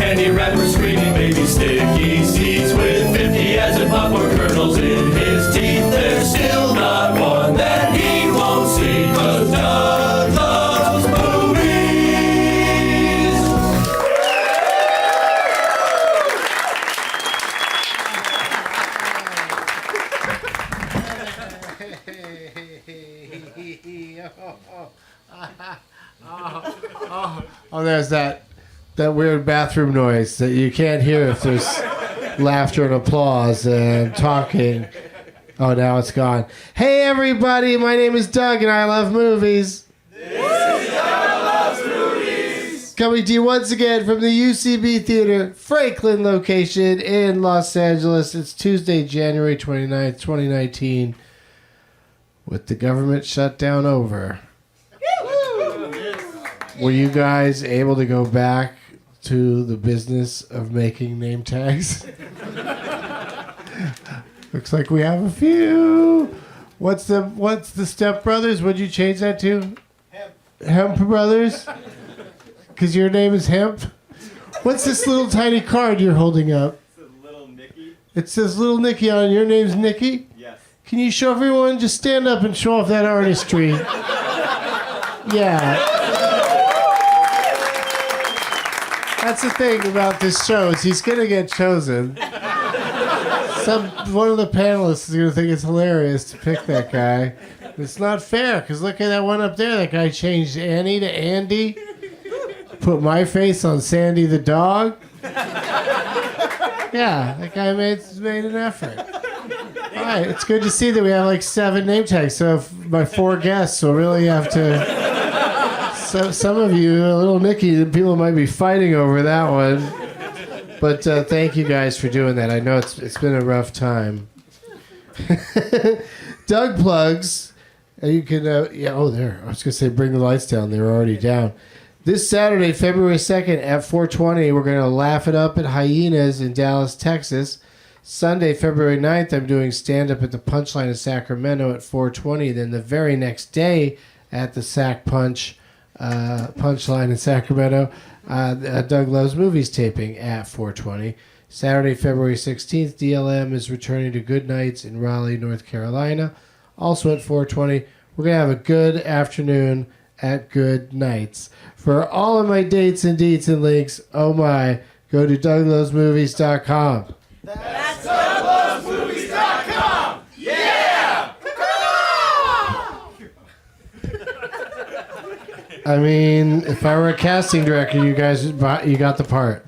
candy wrapper screaming baby sticky seeds with 50 as in popcorn kernels in his teeth. There's still not one that he won't see, 'cause Doug loves movies. Oh, there's that weird bathroom noise that you can't hear if there's laughter and applause and talking. Oh, now it's gone. Hey, everybody, my name is Doug, and I love movies. This is Doug Loves Movies. Coming to you once again from the UCB Theater, Franklin location in Los Angeles. It's Tuesday, January 29th, 2019, with the government shutdown over. Were you guys able to go back to the business of making name tags? Looks like we have a few. What's the Step Brothers? What'd you change that to? Hemp Brothers? Because your name is Hemp? What's this little tiny card you're holding up? It says Little Nicky. It says Little Nicky on it. Your name's Nicky? Yes. Can you show everyone? Just stand up and show off that artistry. Yeah. That's the thing about this show is he's going to get chosen. One of the panelists is going to think it's hilarious to pick that guy. It's not fair, because look at that one up there. That guy changed Annie to Andy. Put my face on Sandy the dog. Yeah, that guy made an effort. All right, it's good to see that we have like 7 name tags. So if my 4 guests will really have to... So some of you, Little Nicky, people might be fighting over that one. But thank you guys for doing that. I know it's been a rough time. Doug plugs. You can, there. I was going to say bring the lights down. They were already down. This Saturday, February 2nd at 4:20, we're going to laugh it up at Hyenas in Dallas, Texas. Sunday, February 9th, I'm doing stand-up at the Punchline in Sacramento at 4:20. Then the very next day at the Sac Punchline in Sacramento, Doug Loves Movies taping at 4:20. Saturday, February 16th, DLM is returning to Good Nights in Raleigh, North Carolina, also at 4:20. We're going to have a good afternoon at Good Nights. For all of my dates and deets and links, oh my, go to DougLovesMovies.com. That's DougLovesMovies.com. Yeah! I mean, if I were a casting director, you got the part.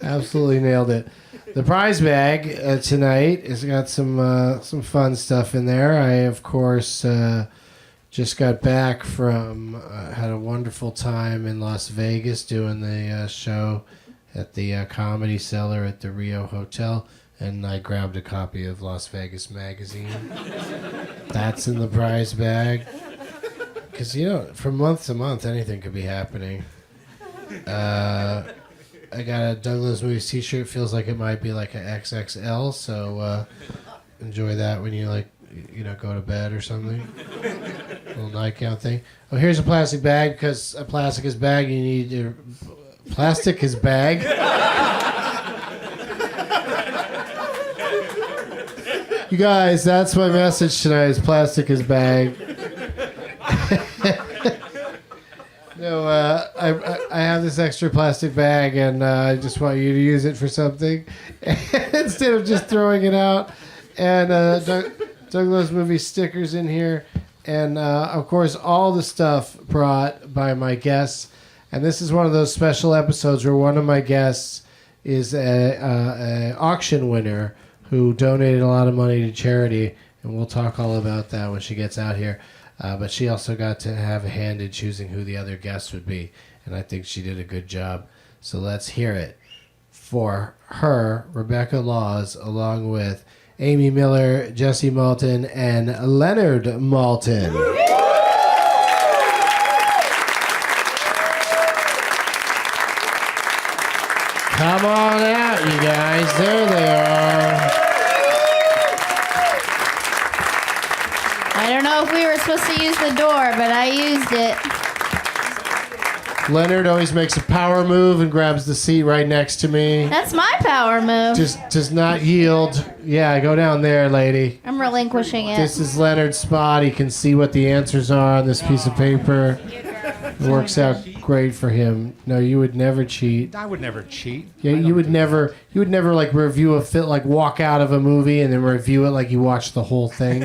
Absolutely nailed it. The prize bag tonight has got some fun stuff in there. I, of course, just got back from, had a wonderful time in Las Vegas doing the show at the Comedy Cellar at the Rio Hotel. And I grabbed a copy of Las Vegas Magazine. That's in the prize bag. Because, from month to month, anything could be happening. I got a Doug Loves Movies t-shirt. Feels like it might be like an XXL. So enjoy that when you, go to bed or something. Little nightgown thing. Oh, here's a plastic bag. Because a plastic is bag, you need to... Plastic is bag? You guys, that's my message tonight is plastic is bag. No, I have this extra plastic bag, and I just want you to use it for something instead of just throwing it out. And Doug Loves Movies stickers in here. And, of course, all the stuff brought by my guests. And this is one of those special episodes where one of my guests is a auction winner who donated a lot of money to charity, and we'll talk all about that when she gets out here. But she also got to have a hand in choosing who the other guests would be, and I think she did a good job. So let's hear it for her, Rebecca Laws, along with Amy Miller, Jessie Maltin, and Leonard Maltin. Come on out, you guys. There they are. I don't know if we were supposed to use the door, but I used it. Leonard always makes a power move and grabs the seat right next to me. That's my power move. Just does not yield. Yeah, go down there, lady. I'm relinquishing it. This is Leonard's spot. He can see what the answers are on this piece of paper. It works out great for him. No, you would never cheat. I would never cheat. Yeah, you would never like review a film, like walk out of a movie and then review it like you watched the whole thing.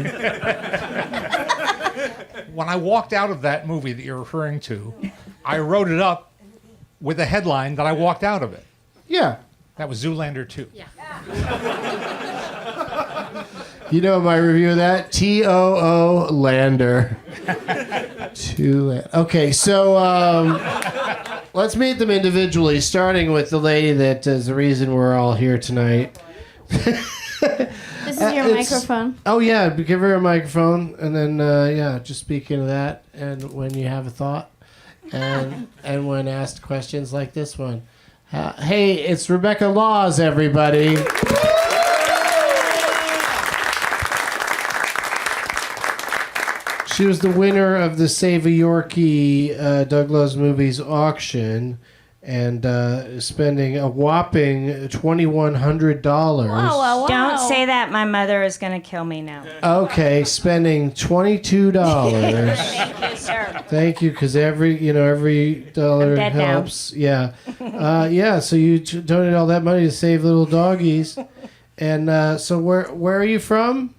When I walked out of that movie that you're referring to, I wrote it up with a headline that I walked out of it. Yeah. That was Zoolander 2. Yeah. You know my review of that? T-O-O Lander. Okay, so let's meet them individually, starting with the lady that is the reason we're all here tonight. This is your microphone. Oh, yeah, give her a microphone, and then, just speak into that, and when you have a thought, and when asked questions like this one. Hey, it's Rebecca Laws, everybody. She was the winner of the Save a Yorkie Doug Loves Movies auction and spending a whopping $2,100. Wow. Don't say that. My mother is going to kill me now. Okay, spending $22. Thank you, sir. Thank you, because every dollar I'm dead helps. Yeah. So you donated all that money to save little doggies. And so where are you from?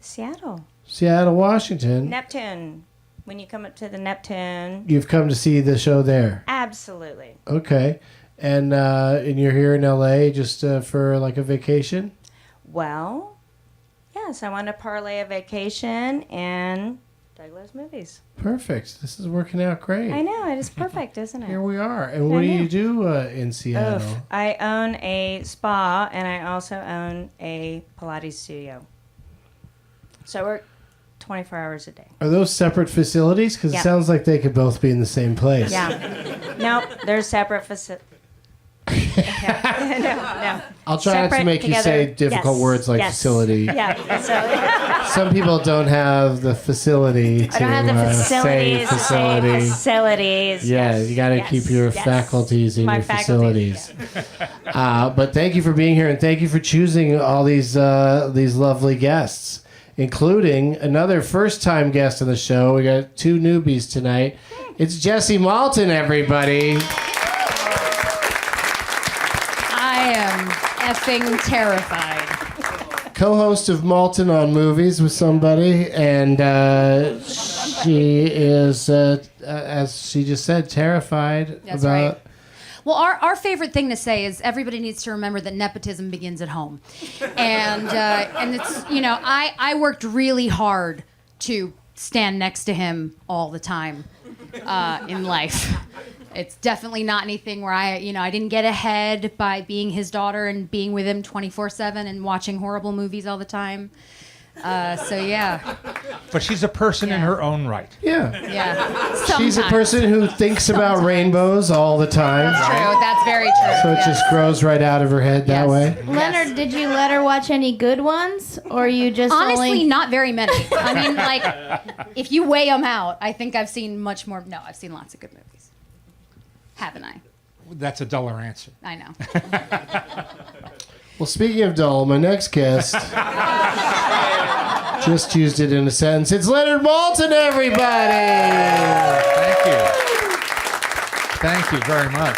Seattle. Seattle, Washington. Neptune. When you come up to the Neptune. You've come to see the show there. Absolutely. Okay. And you're here in LA just for like a vacation? Well, yes, I want to parlay a vacation and Doug Loves Movies. Perfect. This is working out great. I know. It is perfect, isn't it? Here we are. And what do you do in Seattle? Oof. I own a spa and I also own a Pilates studio. So I work 24 hours a day. Are those separate facilities? Because Yeah. it sounds like they could both be in the same place. Yeah. Nope, they're separate facilities. No. I'll try not to Separate make you together. say difficult Yes. words like Yes. facility. Yeah, facility. Some people don't have the facility to I don't have the say facilities. facility. Facilities. Yeah, yes, you got to yes, keep your yes. faculties in My your faculties, facilities. But thank you for being here, and thank you for choosing all these lovely guests, including another first-time guest on the show. We got two newbies tonight. It's Jessie Maltin, everybody. I am effing terrified. Co-host of Maltin on Movies with somebody, and she is, as she just said, terrified That's about... right. Well, our favorite thing to say is everybody needs to remember that nepotism begins at home, and it's I worked really hard to stand next to him all the time in life. It's definitely not anything where I didn't get ahead by being his daughter and being with him 24/7 and watching horrible movies all the time. So yeah. But she's a person in her own right. Yeah. Yeah. She's a Sometimes. person who thinks about rainbows all the time. That's true. That's very true. So it Yes. just grows right out of her head that Yes. way. Leonard, did you let her watch any good ones, or you just Honestly, only... not very many. I mean, like, if you weigh them out, I think I've seen much more. No, I've seen lots of good movies. Haven't I? That's a duller answer. I know. Well, speaking of dull, my next guest just used it in a sentence. It's Leonard Maltin, everybody! Thank you. Thank you very much.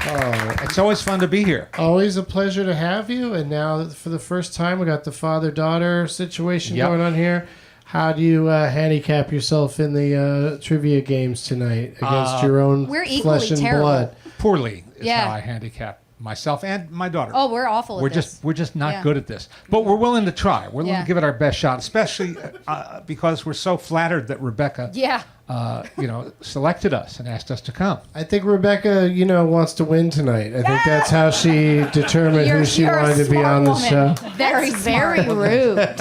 Oh, It's always fun to be here. always a pleasure to have you. And now, for the first time, we got the father-daughter situation Yep. going on here. How do you handicap yourself in the trivia games tonight against your own We're equally flesh and terrible. blood? Poorly is Yeah. how I handicap myself and my daughter. Oh, we're awful at this. We're just not Yeah. good at this. But we're willing to try. We're willing Yeah. to give it our best shot, especially because we're so flattered that Rebecca, Yeah. selected us and asked us to come. I think Rebecca, wants to win tonight. I think that's how she determined who she You're a wanted to be smart on the woman. show. Very Very smart. rude.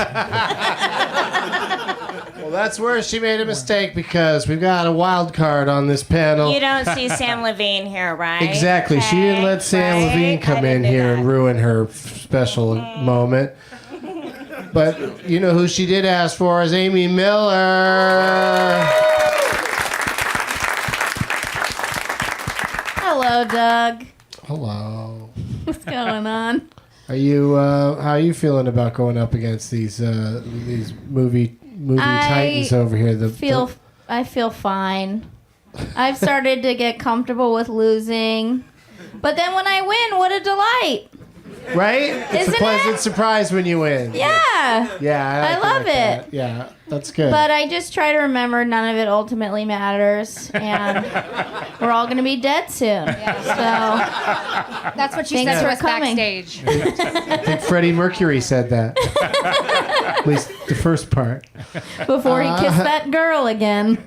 Well, that's where she made a mistake because we've got a wild card on this panel. You don't see Sam Levine here, right? Exactly. She didn't let Sam Right? Levine come I in didn't do here that. and ruin her special moment. But you know who she did ask for is Amy Miller. Hello, Doug. Hello. What's going on? Are you? How are you feeling about going up against these movie titans over here? I feel fine. I've started to get comfortable with losing, but then when I win, what a delight! right? It's Isn't a pleasant it? surprise when you win. Yeah. Yeah, I love it. That. Yeah, that's good. But I just try to remember none of it ultimately matters, and we're all gonna be dead soon. So That's what she Thanks said to for us coming. backstage. I think Freddie Mercury said that. At least the first part. before he kissed that girl again.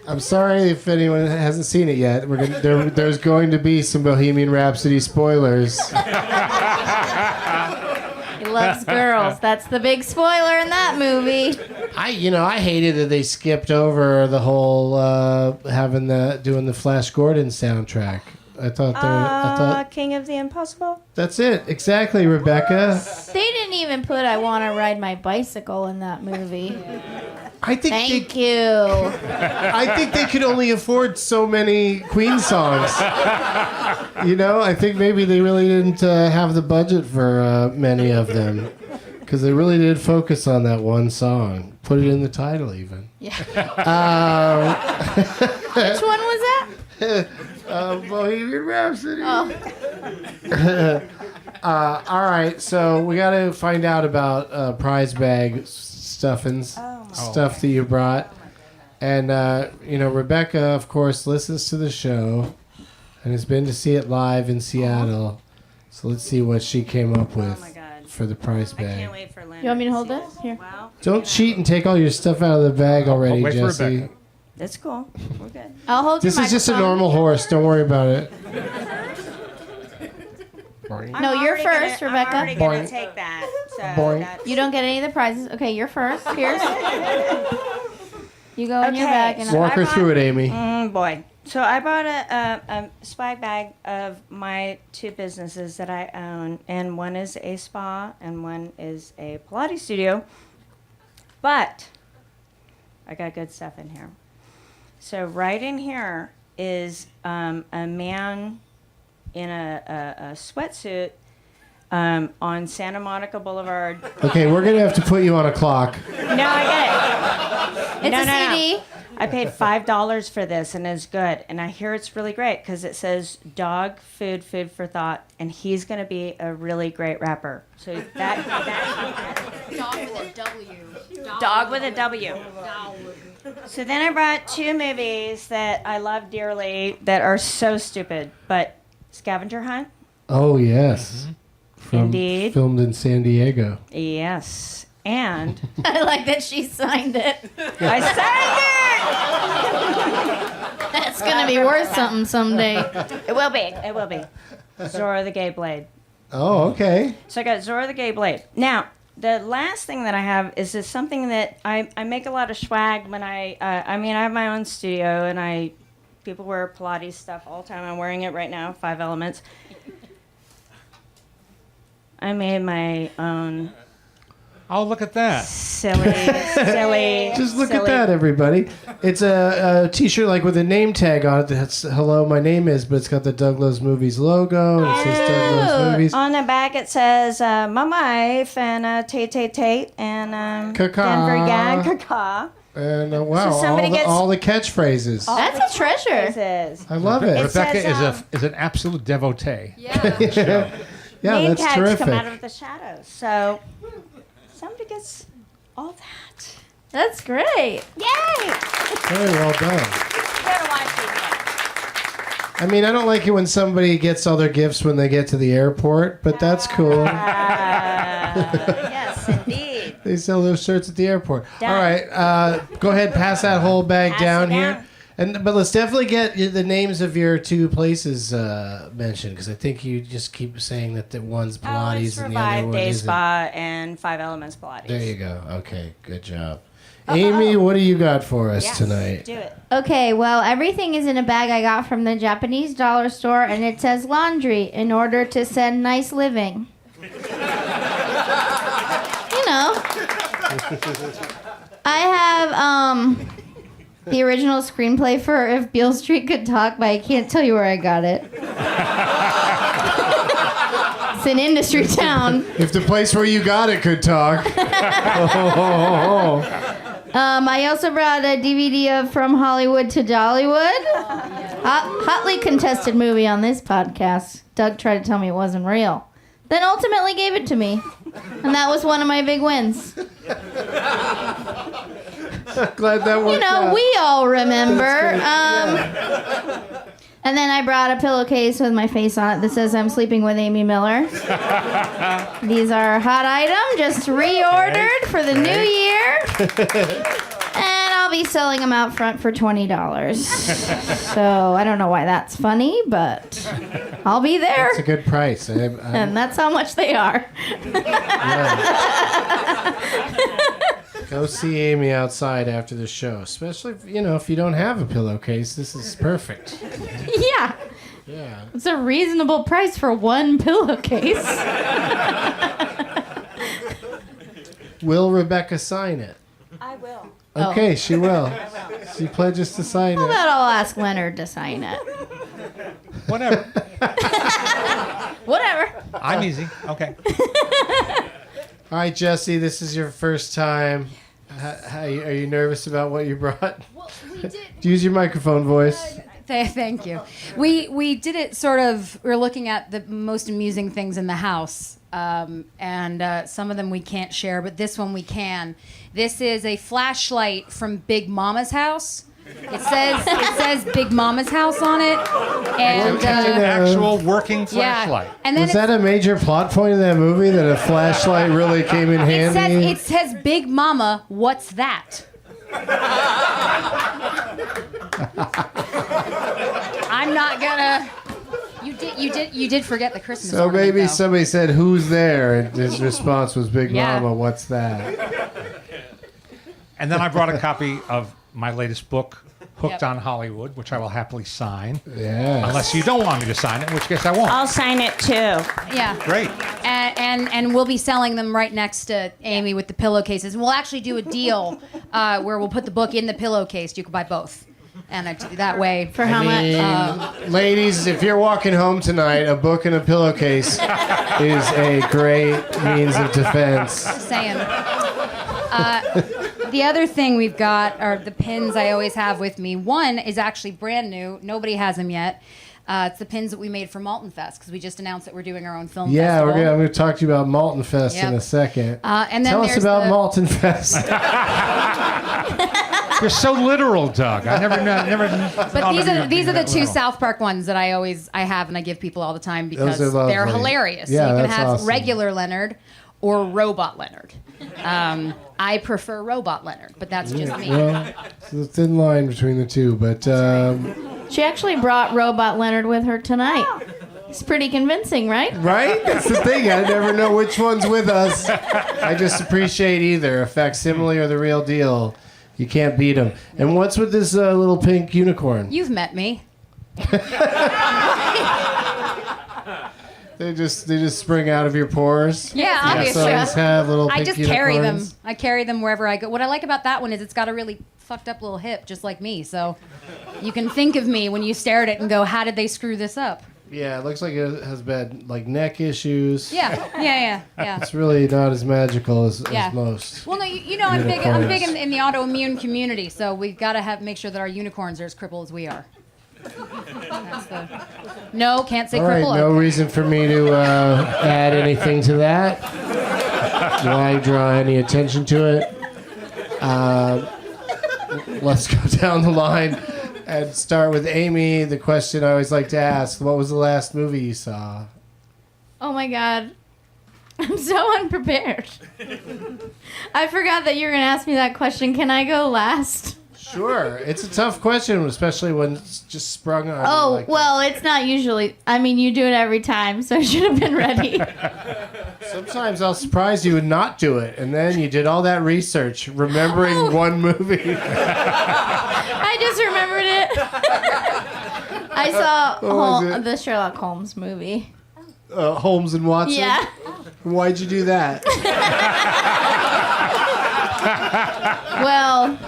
I'm sorry if anyone hasn't seen it yet. There's going to be some Bohemian Rhapsody spoilers. He loves girls. That's the big spoiler in that movie. I hated that they skipped over the whole doing the Flash Gordon soundtrack. I thought King of the Impossible. that's it exactly, Rebecca. They didn't even put "I Want to Ride My Bicycle" in that movie. I think Thank you. I think they could only afford so many Queen songs. I think maybe they really didn't have the budget for many of them, because they really did focus on that one song. Put it in the title, even. Yeah. Which one was that? Bohemian Rhapsody. Oh, All right, so we got to find out about prize bag stuffings, stuff that you brought. And, Rebecca, of course, listens to the show and has been to see it live in Seattle. So let's see what she came up with my God. for the prize I bag. can't wait for Leonard. you want me to hold it? Here. Wow. Don't cheat and take all your stuff out of the bag already, wait for Jessie. Rebecca. That's cool. We're good. I'll hold This your is just a microphone. normal horse. Don't worry about it. No, you're first, Rebecca. I'm already Boing. gonna take that. So Boing. that's- You don't get any of the prizes. Okay, you're first. Here's. You go in your Okay. bag and Walk her bought- through it, Amy. boy. So I bought a swag bag of my two businesses that I own, and one is a spa and one is a Pilates studio. But I got good stuff in here. So right in here is a man in a sweatsuit on Santa Monica Boulevard. Okay, we're going to have to put you on a clock. No, I get it. it's No, a no, no. CD. I paid $5 for this, and it's good. And I hear it's really great because it says "dog food for thought," and he's going to be a really great rapper. So that Dog with a W. dog with a W. So then I brought two movies that I love dearly that are so stupid, but Scavenger Hunt, Oh, yes. From, Indeed. Filmed in San Diego. yes, and I like that she signed it. I signed That's gonna be worth something someday. it. It will be. It will be. Zora the Gay Blade. Oh, okay. So I got Zora the Gay Blade. Now, the last thing that I have is something that I make a lot of swag when I have my own studio and people wear Pilates stuff all the time. I'm wearing it right now, 5 Elements. I made my own Oh, look at that. silly. Just look at silly- that, everybody. It's a T-shirt like with a name tag on it that's "Hello, my name is," but it's got the Douglas Movies logo and it says Douglas Movies. On the back it says my wife and Tate and Caca. Denver Gang Caca. And wow, So somebody gets- all the catchphrases. That's a treasure. Says. I love it. It Rebecca says, is an absolute devotee. Yeah. Yeah, Name that's tags terrific. come out of the shadows. So somebody gets all that. That's great. Yay! Very well done. Go to watch these I mean, I don't like it when somebody gets all their gifts when they get to the airport, but that's cool. yes, indeed. They sell those shirts at the airport. Done. All right, go ahead, pass that whole bag Pass down it here. down. But let's definitely get the names of your two places mentioned, because I think you just keep saying that one's Oh, it's Pilates for and the other 5 one Day isn't. Spa and 5 Elements Pilates. There you go. Okay, good job. Amy, what do you got for us Yes, tonight? do it. Okay, well, everything is in a bag I got from the Japanese dollar store, and it says laundry in order to send nice living. I have The original screenplay for If Beale Street Could Talk, but I can't tell you where I got it. It's an industry town. If the place where you got it could talk. I also brought a DVD of From Hollywood to Dollywood. Hotly contested movie on this podcast. Doug tried to tell me it wasn't real. Then ultimately gave it to me. And that was one of my big wins. Glad that worked out. We all remember. And then I brought a pillowcase with my face on it that says I'm sleeping with Amy Miller. These are a hot item, just reordered for the new year. And I'll be selling them out front for $20. So I don't know why that's funny, but I'll be there. It's a good price. And that's how much they are. Go see Amy outside after the show, especially if you don't have a pillowcase. This is perfect. Yeah. Yeah. It's a reasonable price for one pillowcase. Will Rebecca sign it? I will. Okay, she will. She pledges to sign How it. about I'll ask Leonard to sign it? Whatever. Whatever. I'm easy. Okay. All right, Jessie, this is your first time. Are you nervous about what you brought? Well, we did. Use your microphone voice. Thank you. We did it sort of. We were looking at the most amusing things in the house, and some of them we can't share, but this one we can. This is a flashlight from Big Mama's house. It says Big Mama's house on it, and It's an actual working flashlight. And then Was that a major plot point in that movie that a flashlight really came in handy? it says Big Mama. What's that? I'm not gonna. You did forget the Christmas. So ornament, maybe though. somebody said, "Who's there?" and his response was, "Big Yeah. Mama, what's that?" And then I brought a copy of my latest book, Hooked Yep. on Hollywood, which I will happily sign. Yeah. Unless you don't want me to sign it, in which case I won't. I'll sign it too. Yeah. Great. And we'll be selling them right next to Amy with the pillowcases. And we'll actually do a deal where we'll put the book in the pillowcase. You can buy both. And that way. For how much? Ladies, if you're walking home tonight, a book and a pillowcase is a great means of defense. Saying. The other thing we've got are the pins I always have with me. One is actually brand new. Nobody has them yet. It's the pins that we made for Maltin Fest because we just announced that we're doing our own film Yeah, festival. I'm going to talk to you about Maltin Fest in Yep. a second. And then Tell us there's about the- Maltin Fest. You're so literal, Doug. I never. But these are the two South Park ones that I have and I give people all the time because Those are they're lovely. hilarious. Yeah, so you can that's have awesome. regular Leonard or Robot Leonard. I prefer Robot Leonard, but that's just me. Well, it's a thin line between the two, but She actually brought Robot Leonard with her tonight. It's pretty convincing, right? right? That's the thing. I never know which one's with us. I just appreciate either a facsimile or the real deal. You can't beat them. And what's with this little pink unicorn? You've met me. They just spring out of your pores. Yeah, obviously. So always have little I pink just carry them. unicorns. I carry them wherever I go. What I like about that one is it's got a really fucked up little hip, just like me. So you can think of me when you stare at it and go, "How did they screw this up?" Yeah, it looks like it has bad neck issues. Yeah. It's really not as magical as Yeah. most. Well, no, you know, I'm big in, Unicorns. in the autoimmune community, so we've got to make sure that our unicorns are as crippled as we are. No, can't say All right, cripple. no okay. reason for me to add anything to that. Why draw any attention to it? Let's go down the line and start with Amy. The question I always like to ask: what was the last movie you saw? Oh my god. I'm so unprepared. I forgot that you were going to ask me that question. Can I go last? Sure, it's a tough question, especially when it's just sprung on. you Oh, like well, it's not usually. I mean, you do it every time, so I should have been ready. Sometimes I'll surprise you and not do it, and then you did all that research, remembering one movie. I just remembered it. I saw was it? the Sherlock Holmes movie. Holmes and Watson. Yeah. Why'd you do that? Well,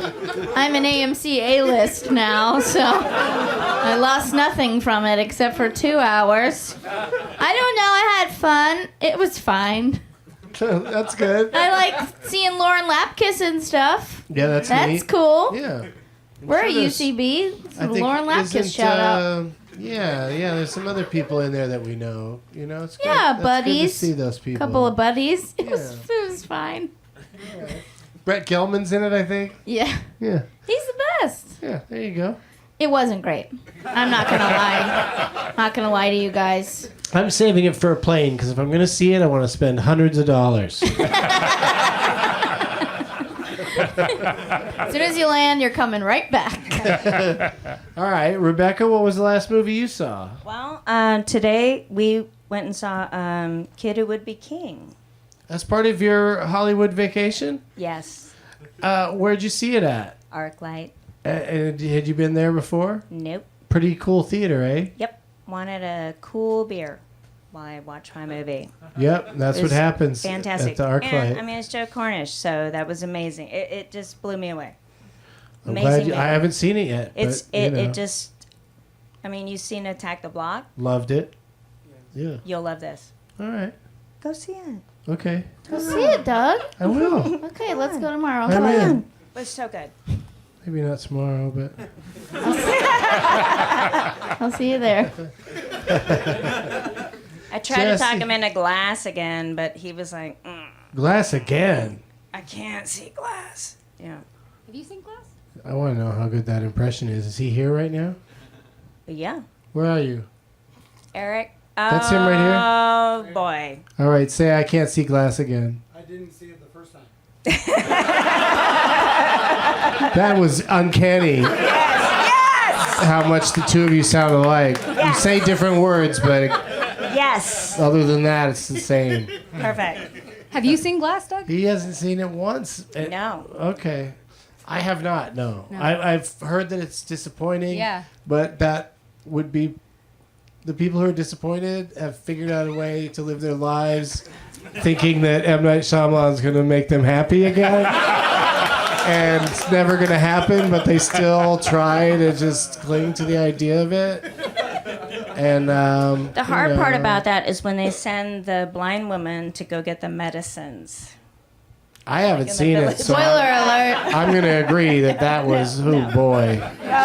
I'm an AMC A-list now, so I lost nothing from it except for 2 hours. I don't know. I had fun. It was fine. That's good. I like seeing Lauren Lapkus and stuff. Yeah, that's That's neat. cool. Yeah. We're at sure there's- UCB. I think Lauren Lapkus isn't, shout out. Yeah, there's some other people in there that we know. You know, it's good. Yeah, That's buddies. Good to see those people. Couple of buddies. It Yeah. was fine. Brett Gelman's in it, I think. Yeah. Yeah. He's the best. Yeah, there you go. It wasn't great. I'm not gonna lie. Not gonna lie to you guys. I'm saving it for a plane because if I'm going to see it, I want to spend hundreds of dollars. As soon as you land, you're coming right back. All right, Rebecca, what was the last movie you saw? Well, today we went and saw Kid Who Would Be King. As part of your Hollywood vacation? Yes. Where'd you see it at? ArcLight. And had you been there before? Nope. Pretty cool theater, eh? Yep. Wanted a cool beer while I watched my movie. Yep, that's It what was happens Fantastic. at the ArcLight. And, I mean, it's Joe Cornish, so that was amazing. It just blew me away. I'm Amazing glad I movie. haven't seen it yet. It's but, you know, it just. I mean, you've seen Attack the Block. loved it. Yeah. You'll love this. All right. Go see it. Okay. Go see it, Doug. I will. Okay, let's go tomorrow. I'm in. It was so good. Maybe not tomorrow, but I'll see you there. I tried to talk Jessie. him into Glass again, but he was like, Glass again. I can't see Glass. Yeah. Have you seen Glass? I want to know how good that impression is. Is he here right now? But yeah. Where are you? Eric. That's him right here? Oh, boy. All right, say I can't see Glass again. I didn't see it the first time. That was uncanny. Yes! How much the two of you sound alike. You say different words, but Yes! other than that, it's the same. Perfect. Have you seen Glass, Doug? He hasn't seen it once. No. Okay. I have not, no. I've heard that it's disappointing. Yeah. But that would be... The people who are disappointed have figured out a way to live their lives thinking that M. Night Shyamalan's going to make them happy again. And it's never going to happen, but they still try to just cling to the idea of it. And The hard part about that is when they send the blind woman to go get the medicines. I haven't seen it, so Spoiler alert. I'm going to agree that was, oh boy.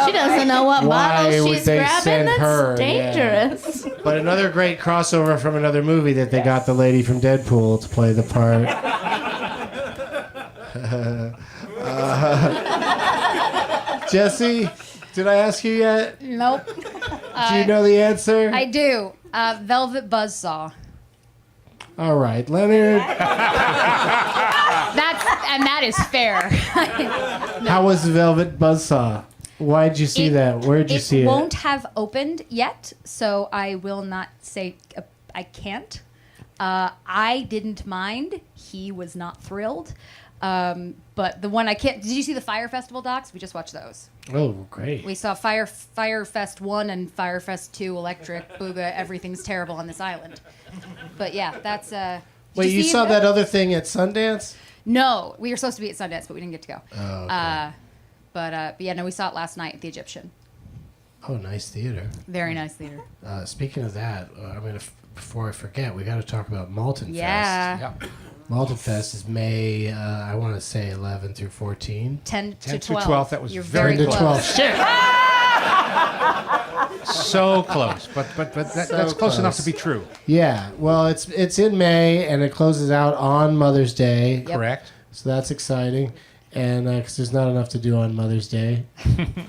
She doesn't know what Why bottle would she's they grabbing. send That's her? dangerous. But another great crossover from another movie that they got the lady from Deadpool to play the part. Jesse, did I ask you yet? Nope. Do you know the answer? I do. Velvet Buzzsaw. All right, Leonard. That is fair. How was Velvet Buzzsaw? Why'd you see that? Where'd you see It it? won't have opened yet, so I will not say I can't. I didn't mind. He was not thrilled. But the one I can't. Did you see the Fire Festival docs? We just watched those. Oh, great. We saw Firefest 1 and Firefest 2 Electric Booga. Everything's terrible on this island. But yeah, that's. Did Wait, you see saw it? that other thing at Sundance? No, we were supposed to be at Sundance, but we didn't get to go. Oh, okay. But yeah, no, we saw it last night at the Egyptian. Oh, nice theater. Very nice theater. Speaking of that, before I forget, we got to talk about Maltin Yeah. Fest. Maltin Fest is May, I want to say 11 through 14. 10 to 10 to 12. 12, that was You're very very to close. 12. Shit. So close, but that's close enough to be true. Yeah, well, it's in May and it closes out on Mother's Day, Correct? so that's exciting. And because there's not enough to do on Mother's Day,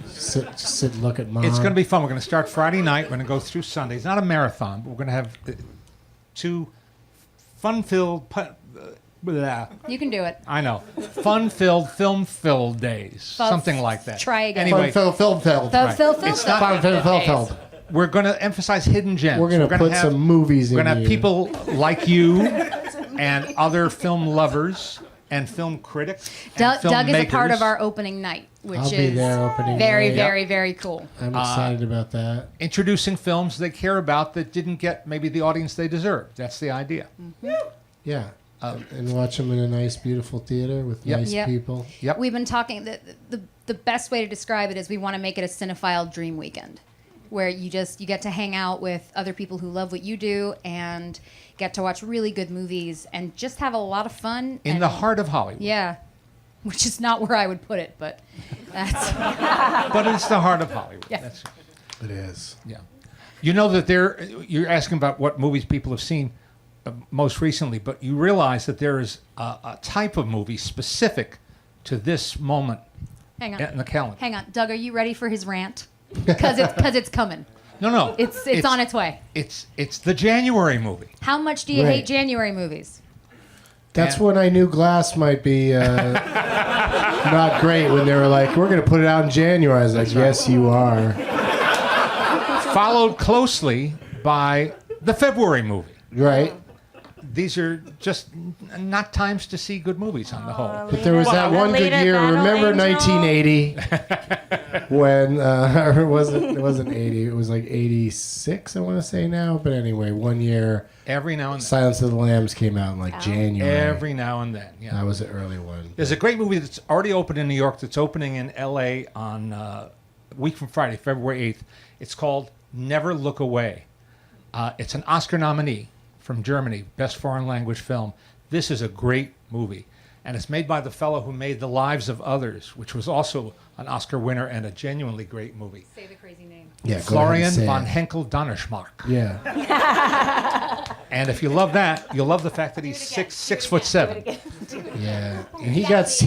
just sit and look at Mom. It's going to be fun. We're going to start Friday night. We're going to go through Sunday. It's not a marathon, but we're going to have two fun-filled... You can do it. I know. Fun-filled, film-filled days. Fun- Something like that. Try again. Anyway, Film. It's not- Film. we're going to emphasize hidden gems. We're gonna put some movies in We're going to have here. people like you and other film lovers and film critics and Doug is a part filmmakers of our opening night, which I'll be is there opening very, night. very, very cool. I'm excited about that. introducing films they care about that didn't get maybe the audience they deserved. That's the idea. Yeah. and watch them in a nice, beautiful theater with Yep. nice Yep. people. Yep. We've been talking. The best way to describe it is we want to make it a cinephile dream weekend, where you get to hang out with other people who love what you do and get to watch really good movies and just have a lot of fun. In and, the heart of Hollywood. Yeah, which is not where I would put it, but that's But it's the heart of Hollywood. Yeah. That's, It is. yeah. You know that you're asking about what movies people have seen most recently, but you realize that there is a type of movie specific to this moment hang on. in the calendar. Hang on, Doug. Are you ready for his rant? Because it's coming. No. It's on its way. It's the January movie. How much do you Right. hate January movies? That's Yeah. when I knew Glass might be not great, when they were like, we're going to put it out in January. I was like, yes, you are. Followed closely by the February movie. Right? These are just not times to see good movies on the whole. But there was that one good Alita year. Battle Remember Angel? 1980 when it wasn't 80. It was like 86. I want to say now. But anyway, 1 year Every now and then. Silence of the Lambs came out in like January. Every now and then. Yeah. That was an early one. There's a great movie that's already opened in New York that's opening in L.A. on a week from Friday, February 8th. It's called Never Look Away. It's an Oscar nominee from Germany, Best Foreign Language Film. This is a great movie. And it's made by the fellow who made The Lives of Others, which was also an Oscar winner and a genuinely great movie. Say the crazy name. Yeah, go ahead Florian and say von it. Henkel Donnerschmark. Yeah. And if you love that, you'll love the fact that he's 6'7". Yeah. And he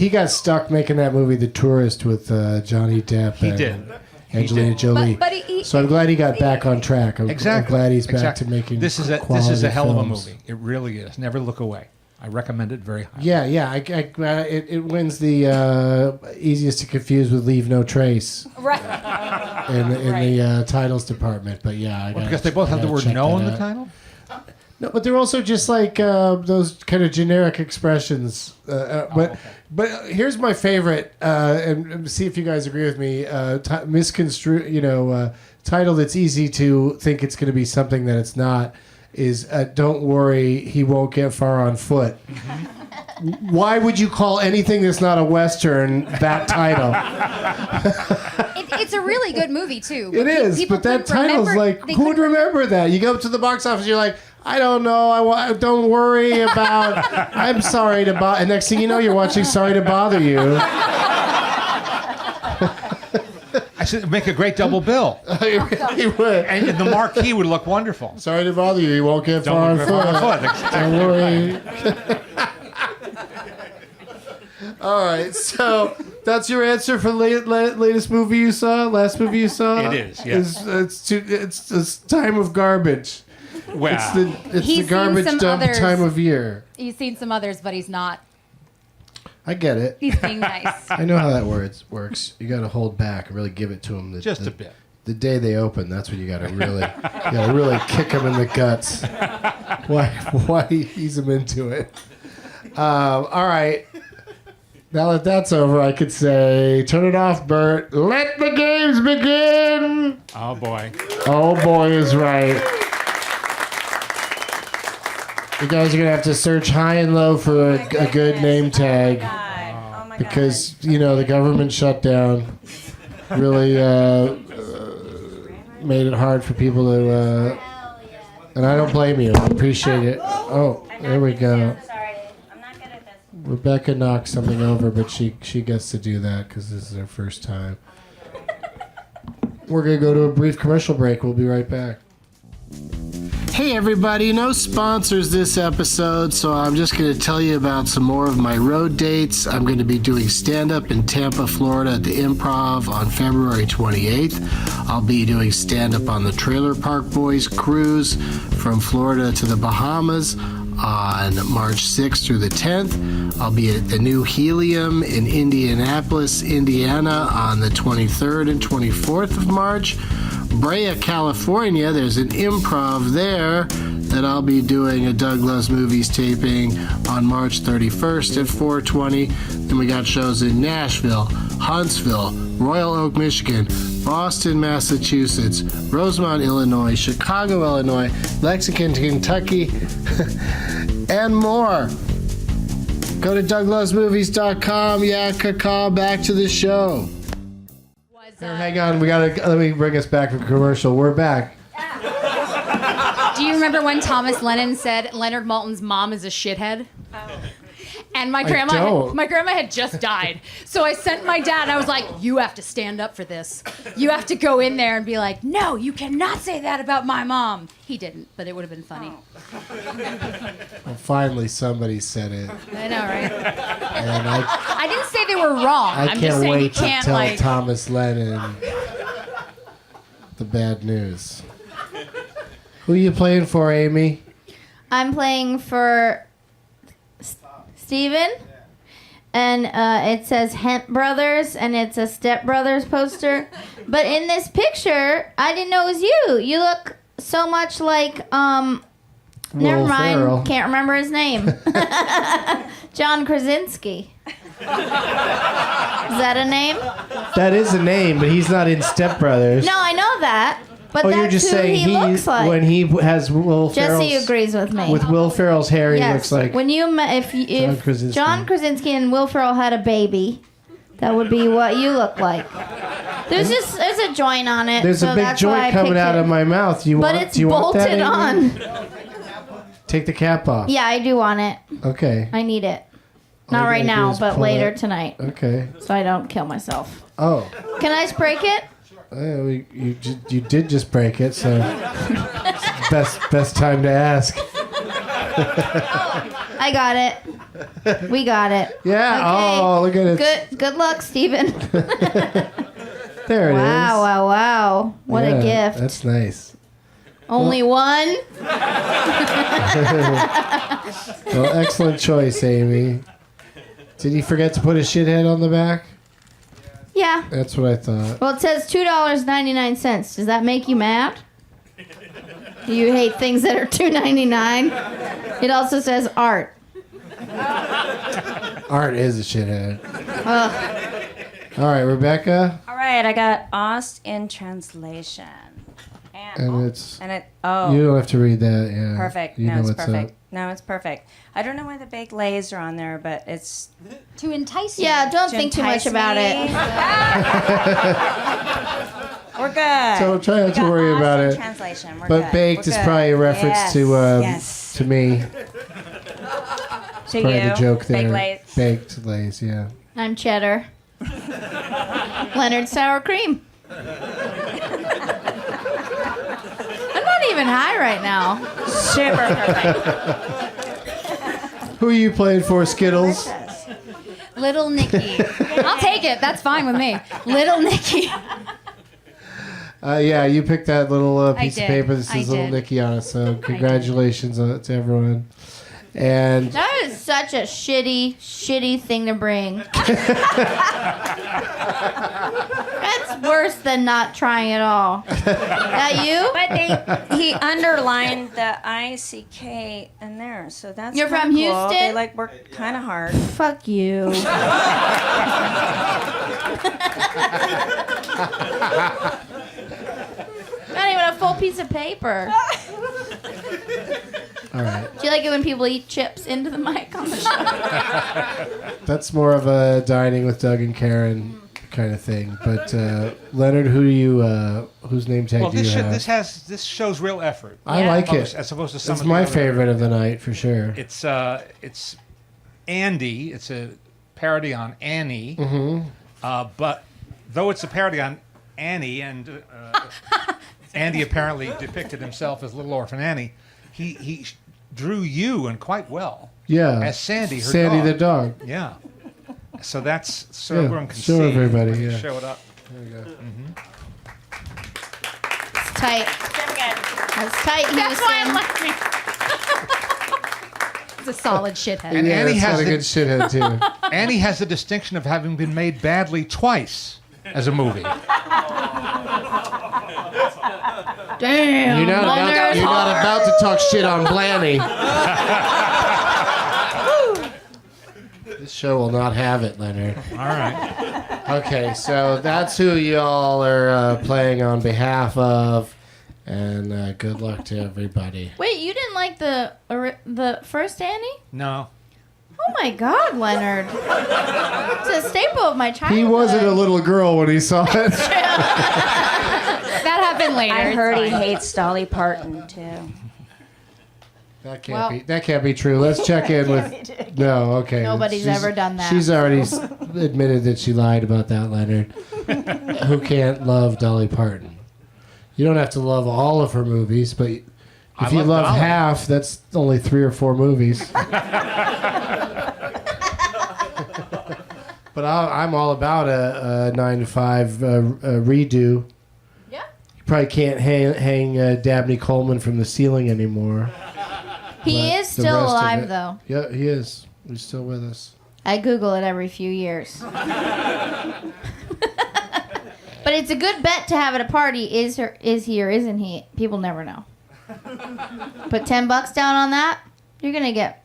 got stuck making that movie The Tourist with Johnny Depp. He and did. Angelina Jolie. But he- So I'm glad he got back on track. I'm glad he's back to making This is a quality hell of a films. movie. It really is. Never Look Away. I recommend it very highly. Yeah. It wins the easiest to confuse with Leave No Trace Right. in the titles department. But yeah, Because they both have the word no in the title? No, but they're also just like those kind of generic expressions. But here's my favorite, and see if you guys agree with me. Misconstrue, title that's easy to think it's going to be something that it's not. Is don't worry, he won't get far on foot. Why would you call anything that's not a Western that title? It's a really good movie too. It is, People but that couldn't title's remember- like, they who would couldn't- remember that? You go up to the box office, you're like, I don't know, don't worry about, I'm sorry to bother, and next thing you know, you're watching Sorry to Bother You. I should make a great double bill. You really would. And the marquee would look wonderful. Sorry to bother you, you won't get far on Don't go foot. far on foot. Don't worry. All right, so that's your answer for latest movie you saw, last movie you saw? It is, yes. It's this time of garbage. Well, It's the He's seen garbage some dump others. time of year. He's seen some others, but he's not. I get it. He's being nice. I know how that works. You got to hold back and really give it to them. just a bit. The day they open, that's when you got to really kick them in the guts. Why ease them into it? All right. Now that that's over, I could say, turn it off, Bert. Let the games begin. Oh, boy. Oh boy is right. You guys are gonna have to search high and low for a good name tag. Oh my Because, the government shutdown really made it hard for people to, and I don't blame you. I appreciate it. Oh, there we go. Sorry, I'm not good at this. Rebecca knocked something over, but she gets to do that because this is her first time. We're going to go to a brief commercial break. We'll be right back. Hey everybody, no sponsors this episode, so I'm just going to tell you about some more of my road dates. I'm going to be doing stand-up in Tampa, Florida at the Improv on February 28th. I'll be doing stand-up on the Trailer Park Boys cruise from Florida to the Bahamas on March 6th through the 10th. I'll be at the New Helium in Indianapolis, Indiana on the 23rd and 24th of March. Brea, California, there's an improv there that I'll be doing a Doug Loves Movies taping on March 31st at 4:20. Then we got shows in Nashville, Huntsville, Royal Oak, Michigan, Boston, Massachusetts, Rosemont, Illinois, Chicago, Illinois, Lexington, Kentucky, and more. Go to DougLovesMovies.com. Yeah, call back to the show. Here, hang on. Let me bring us back from commercial. We're back. Do you remember when Thomas Lennon said Leonard Maltin's mom is a shithead? And my grandma had just died. So I sent my dad and I was like, you have to stand up for this. You have to go in there and be like, no, you cannot say that about my mom. He didn't, but it would have been funny. Well, finally somebody said it. I know, right? And I didn't say they were wrong. I I'm just can't saying you wait to can't tell Thomas Lennon the bad news. Who are you playing for, Amy? I'm playing for Steven. And it says Hemp Brothers, and it's a Step Brothers poster. But in this picture, I didn't know it was you. You look so much like, never mind, Ferrell. can't remember his name. John Krasinski. Is that a name? That is a name, but he's not in Step Brothers. No, I know that. But Oh, that's you're just who saying he looks like. when he has Will Ferrell's... Jesse agrees with me. With Will Ferrell's hair, he looks like... When you if Krasinski. John Krasinski and Will Ferrell had a baby, that would be what you look like. There's a joint on it. There's so a big that's why I joint coming picked out it. of my mouth. But it's do you want that, bolted Amy? on. Take the cap off. Yeah, I do want it. Okay. I need it. All Not you right gotta do now, is but pull later it. tonight, Okay. so I don't kill myself. Oh. Can I break it? You did just break it, so best time to ask. I got it. We got it. Yeah. Okay. Oh, look at it. Good luck, Steven. There it is. Wow. What a Yeah, gift. That's nice. Only one? Well, excellent choice, Amy. Did he forget to put a shithead on the back? Yeah. That's what I thought. Well, it says $2.99. Does that make you mad? Do you hate things that are $2.99? It also says art. Art is a shithead. Ugh. All right, Rebecca. All right, I got Ost in translation. And it's... And it, You don't have to read that, yeah. perfect. You No, know it's what's perfect. up. No, it's perfect. I don't know why the big lays are on there, but it's To entice you. Yeah, don't to think too much entice about me. it. We're good. So try not We to got worry Ost about in it. Translation. We're But good. baked We're is good. probably a reference to yes. to me. To Probably you. the joke there. Big lays. Baked lays, yeah. I'm cheddar. Leonard sour cream. I'm not even high right now. Super perfect. Who are you playing for, Skittles? Little Nicky. I'll take it. That's fine with me. Little Nicky. Yeah, you picked that little piece of did. paper that I says Little did. Nicky on it, so congratulations to everyone. And That is such a shitty thing to bring. That's worse than not trying at all. That you? But he underlined the ICK in there, so that's You're kinda from cool. Houston? They work kind of hard. Fuck you. Not even a full piece of paper. all right, Do you like it when people eat chips into the mic on the show? that's more of a dining with Doug and Karen kind of thing. But Leonard, who do you whose name tag Well, do you have? this shows real effort. I like it. As opposed to some It's of the my other- favorite of the night for sure. It's Andy. It's a parody on Annie. But though it's a parody on Annie, and Andy apparently depicted himself as Little Orphan Annie, he drew you and quite well Yeah, as Sandy, her Sandy dog. the dog. Yeah. So that's so Yeah, everyone can show see. everybody, when you yeah. Show it up. It's tight. That's tight, That's why I'm Houston. laughing. It's a solid shithead. And Yeah, Annie it's has not a the- good shithead too. Annie has the distinction of having been made badly twice as a movie. Damn. You're not about to talk shit on Blanny. This show will not have it, Leonard. All right. Okay, so that's who y'all are playing on behalf of, and good luck to everybody. Wait, you didn't like the first Annie? No. Oh my God, Leonard. It's a staple of my childhood. He wasn't a little girl when he saw it. That happened later. I It's heard he fine. hates Dolly Parton too. That can't be true. Let's check in with. No, okay. Nobody's ever done that. She's already admitted that she lied about that, Leonard. Who can't love Dolly Parton? You don't have to love all of her movies, but if you love love Dolly. half, that's only 3 or 4 movies. But I'm all about a 9 to 5 redo. Yeah. You probably can't hang Dabney Coleman from the ceiling anymore. He But is the still rest of alive, it- though. Yeah, he is. He's still with us. I Google it every few years. But it's a good bet to have at a party. Is he or isn't he? People never know. Put $10 down on that. You're gonna get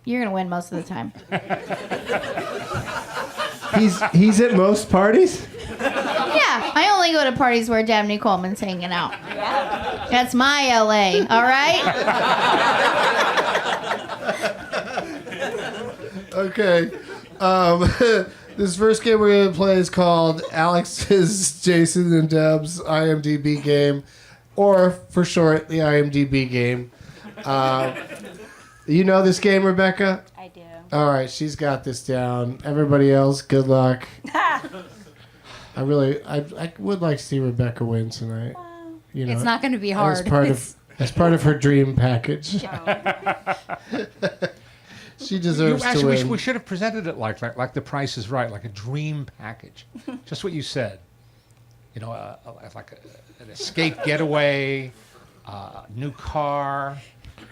you're gonna win most of the time. He's at most parties. Yeah, I only go to parties where Dabney Coleman's hanging out. That's my LA. All right. Okay. This first game we're gonna play is called Alex's, Jason, and Deb's IMDb game, or for short, the IMDb game. You know this game, Rebecca? I do. All right, she's got this down. Everybody else, good luck. I would like to see Rebecca win tonight. You know, It's not going to be hard. as part of her dream package. She deserves to Actually, win. we should have presented it like The Price is Right, like a dream package. Just what you said. You know, like an escape getaway, new car.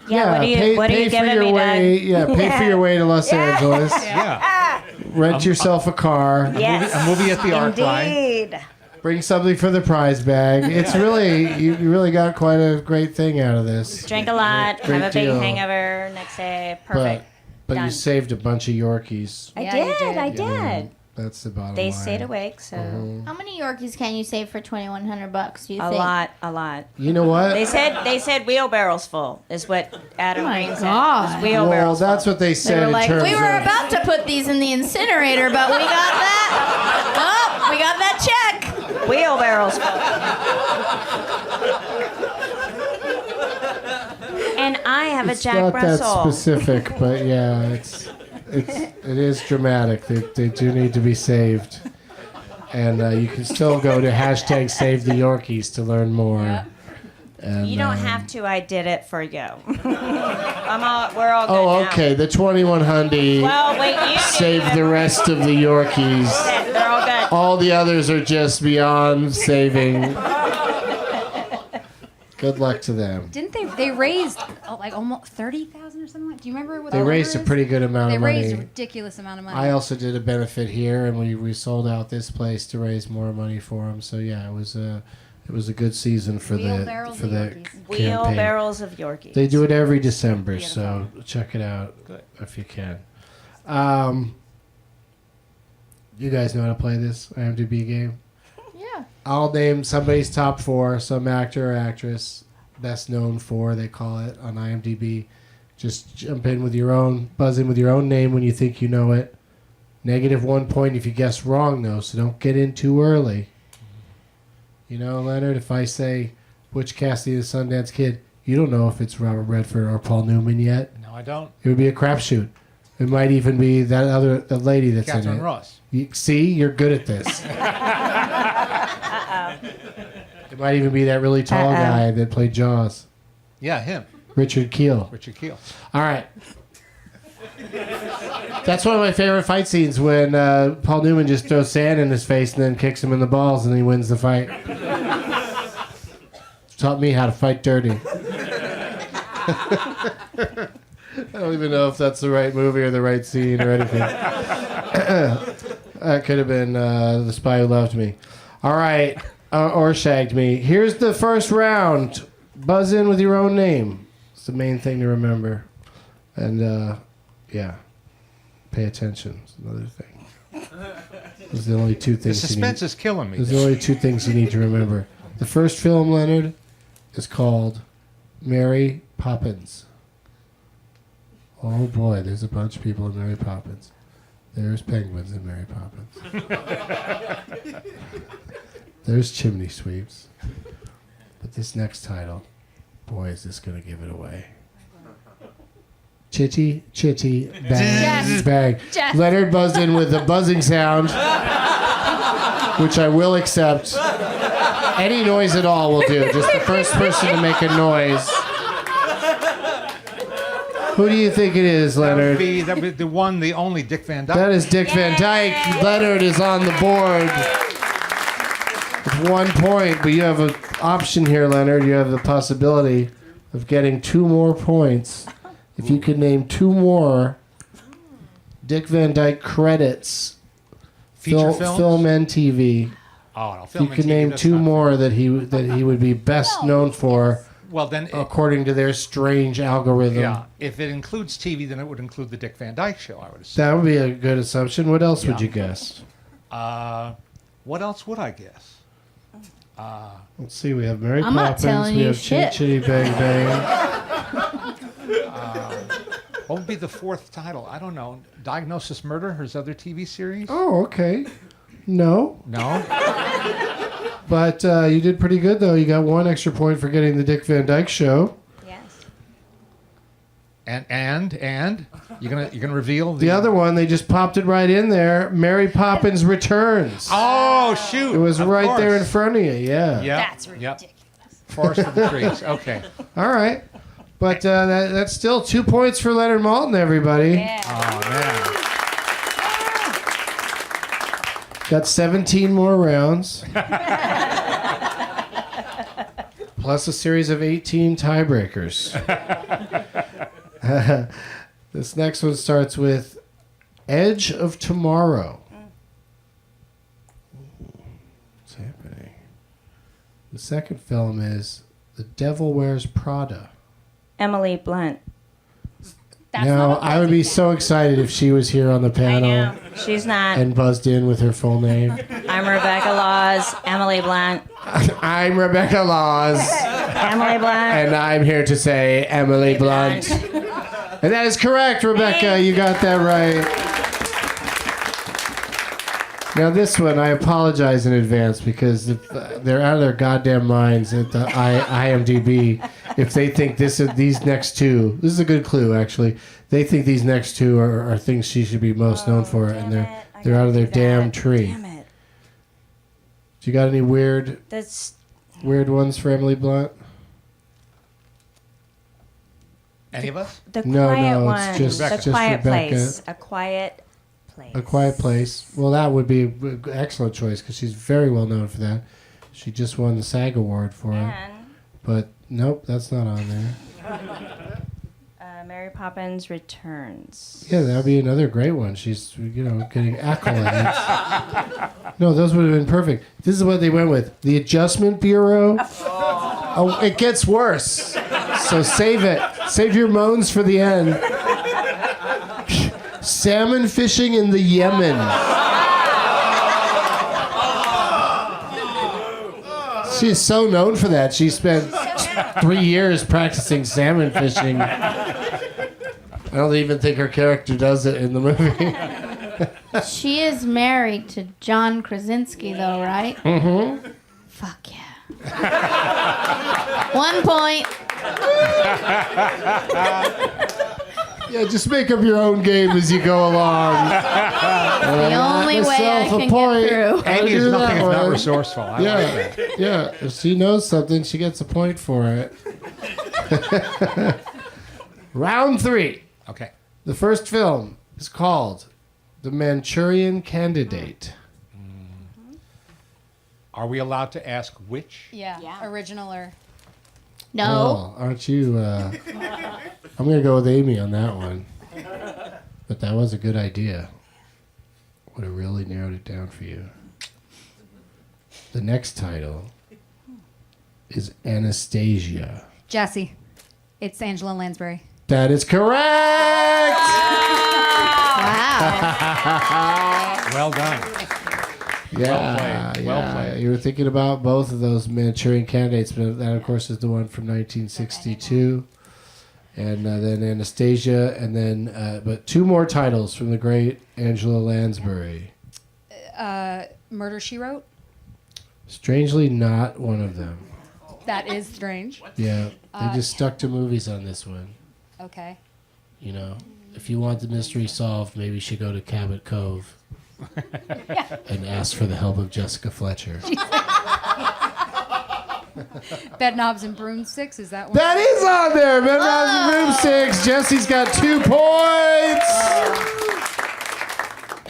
Yeah, what are you for giving your me, way. Doug? Yeah, pay for your way to Los Angeles. Yeah. Rent yourself a car. Yes. A movie at the ArcLight. Indeed. Bring something for the prize bag. It's really you really got quite a great thing out of this. Drink a lot, Great have a big deal. hangover next day. Perfect. But you Done. saved a bunch of Yorkies. I Yeah, you did. did. I did. That's the bottom They line. stayed awake, so How many Yorkies can you save for $2,100? Do you a think? lot. You know what? They said wheelbarrows full is what Adam Oh my Green said. God. It was Well, wheelbarrows that's full. what they They said were in like, terms we were of. about to put these in the incinerator, but we got that. Oh, we got that check. Wheelbarrows full. And I have a It's Jack not that Russell. specific, but yeah, it is dramatic. They do need to be saved, and you can still go to hashtag Save the Yorkies to learn more. And, You don't have to. I did it for you. We're all good Oh, now. okay. The 2100 Well, wait, you save did the rest of the Yorkies. it. They're all good. All the others are just beyond saving. Good luck to them. Didn't they raised like almost 30,000 or something? Like? Do you remember what They the raised a number is? pretty good amount They of raised a money. ridiculous amount of money. I also did a benefit here, and we sold out this place to raise more money for them. So yeah, it was a good season for the Wheelbarrows for of the Yorkies. campaign. Wheelbarrows of Yorkies. They do it every December, so check it out if you can. You guys know how to play this IMDb game? Yeah. I'll name somebody's top 4, some actor or actress best known for, they call it on IMDb. Just jump in with your own, buzz in with your own name when you think you know it. -1 point if you guess wrong, though, so don't get in too early. You know, Leonard, if I say Butch Cassidy the Sundance Kid, you don't know if it's Robert Redford or Paul Newman yet. No, I don't. It would be a crapshoot. It might even be that lady that's in Catherine it. Ross. See, you're good at this. It might even be that really tall guy that played Jaws, Yeah, him. Richard Kiel. Richard Kiel. All right. That's one of my favorite fight scenes when Paul Newman just throws sand in his face and then kicks him in the balls and he wins the fight. Taught me how to fight dirty. I don't even know if that's the right movie or the right scene or anything. That could have been The Spy Who Loved Me. All right. Or Shagged Me. Here's the first round. Buzz in with your own name. It's the main thing to remember. And, yeah. Pay attention. It's another thing. Those are the only 2 The things you need. suspense is killing me. There's the only 2 things you need to remember. The first film, Leonard, is called Mary Poppins. Oh boy, there's a bunch of people in Mary Poppins. There's penguins in Mary Poppins. There's chimney sweeps. But this next title, boy, is this going to give it away. Chitty, chitty, bang, Jess. bang. Jess. Leonard buzzed in with a buzzing sound, which I will accept. Any noise at all will do. Just the first person to make a noise. Who do you think it is, Leonard? That would be the one, the only Dick Van Dyke. That is Dick Van Dyke. Leonard is on the board with 1 point, but you have an option here, Leonard. You have the possibility of getting 2 more points. If you could name 2 more Dick Van Dyke credits, Feature films? film and TV. Oh, no, If film you and could TV, name that's 2 not more that he would be best known for, fair. Well, then, according to their strange algorithm. yeah, if it includes TV, then it would include the Dick Van Dyke Show, I would assume. That would be a good assumption. What else would Yeah. you guess? What else would I guess? Let's see. We have Mary I'm not Poppins. telling We you have shit. Chitty Bang Bang. What would be the 4th title? I don't know. Diagnosis Murder, his other TV series? Oh, okay. No, No? but you did pretty good though. You got 1 extra point for getting the Dick Van Dyke Show. Yes. And you're gonna reveal The other one, they just popped it right in there. Mary Poppins Returns. Oh shoot! It was Of right there in course. front of you. Yeah. Yep. That's Yep. ridiculous. Forest of the Trees. Okay. All right. But that's still 2 points for Leonard Maltin, everybody. Yeah. Oh man. Got 17 more rounds. Plus a series of 18 tiebreakers. This next one starts with Edge of Tomorrow. What's happening? The second film is The Devil Wears Prada. Emily Blunt. That's Now, not a I would be so excited if she was here on the I panel know. She's not. and buzzed in with her full name. I'm Rebecca Laws. Emily Blunt. I'm Rebecca Laws, Emily Blunt. and I'm here to say Emily Blunt. And that is correct, Rebecca. You got that right. Now this one, I apologize in advance because if, they're out of their goddamn minds at the IMDb if they think these next 2. This is a good clue, actually. They think these next 2 are things she should be most known for, and they're out of their damn tree. Damn it. Do you got any weird That's ones for Emily Blunt? Any of us? the No, quiet no, one. it's just- the just quiet Rebecca. place. A quiet place. A Quiet Place. Well, that would be an excellent choice because she's very well known for that. She just won the SAG Award for it. And But nope, that's not on there. Mary Poppins Returns. Yeah, that would be another great one. She's, getting accolades. No, those would have been perfect. This is what they went with. The Adjustment Bureau. Oh, it gets worse. So save it. Save your moans for the end. Salmon fishing in the Yemen. She is so known for that. She spent 3 years practicing salmon fishing. I don't even think her character does it in the movie. She is married to John Krasinski, though, right? Mm-hmm. Fuck yeah. 1 point. Yeah, just make up your own game as you go along. The only way I Myself a can point. get through. I Amy is do nothing that if not one. resourceful. I like Yeah, that. yeah. If she knows something, she gets a point for it. Round 3. Okay. The first film is called The Manchurian Candidate. Are we allowed to ask which? Yeah. Original or No. Oh, aren't you? I'm going to go with Amy on that one. But that was a good idea. Would have really narrowed it down for you. The next title is Anastasia. Jessie. It's Angela Lansbury. That is correct! Wow. Well done. Yeah, played. Well yeah. played. You were thinking about both of those Manchurian Candidates, but that, of course, is the one from 1962. and then Anastasia, and then but 2 more titles from the great Angela Lansbury. Murder, She Wrote. Strangely, not one of them. That is strange. Yeah, they just stuck to movies on this one. Okay. You know, if you want the mystery solved, maybe you should go to Cabot Cove and ask for the help of Jessica Fletcher. Bed Knobs and Broomsticks, is that one? That is on there. Bed Knobs and Broomsticks. Jesse's got 2 points.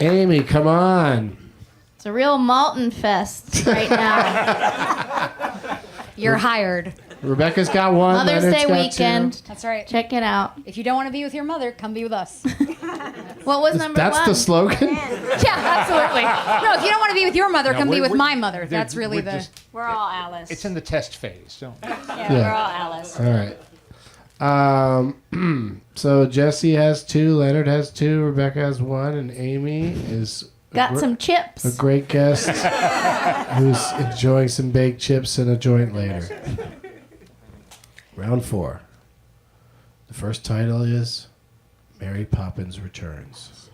Amy, come on. It's a real Maltin fest right now. You're hired. Rebecca's got 1. Mother's Leonard's Day got weekend. 2. That's right. Check it out. If you don't want to be with your mother, come be with us. What was number That's 1? the slogan? Yeah, absolutely. No, if you don't want to be with your mother, come be with my mother. That's really we're the... just- We're all Alice. It's in the test phase. So. Yeah, we're all Alice. All right. So Jesse has 2, Leonard has 2, Rebecca has 1, and Amy is Got some chips. a great guest who's enjoying some baked chips and a joint later. Round 4. The first title is Mary Poppins Returns.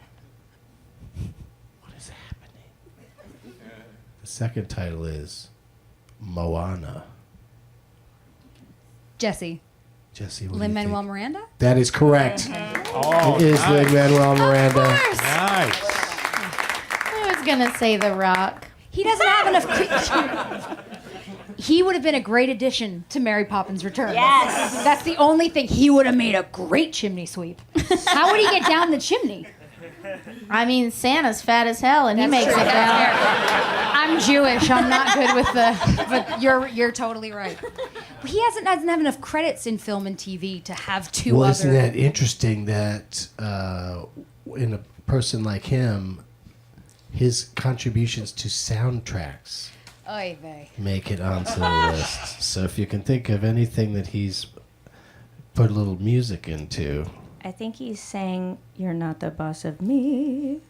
What is happening? The second title is Moana. Jesse. Jesse, what do you Lin-Manuel think? Miranda? That is correct. Oh, It is Lin-Manuel Miranda. nice. I was going to say The Rock. He doesn't have enough... He would have been a great addition to Mary Poppins Returns. Yes. That's the only thing. He would have made a great chimney sweep. How would he get down the chimney? I mean, Santa's fat as hell, and he makes it down. I'm Jewish. I'm not good with the... But you're totally right. But he doesn't have enough credits in film and TV to have 2 Well, other... isn't that interesting that in a person like him, his contributions to soundtracks Oy vey. make it onto the list. So if you can think of anything that he's put a little music into. I think he's saying, "You're not the boss of me."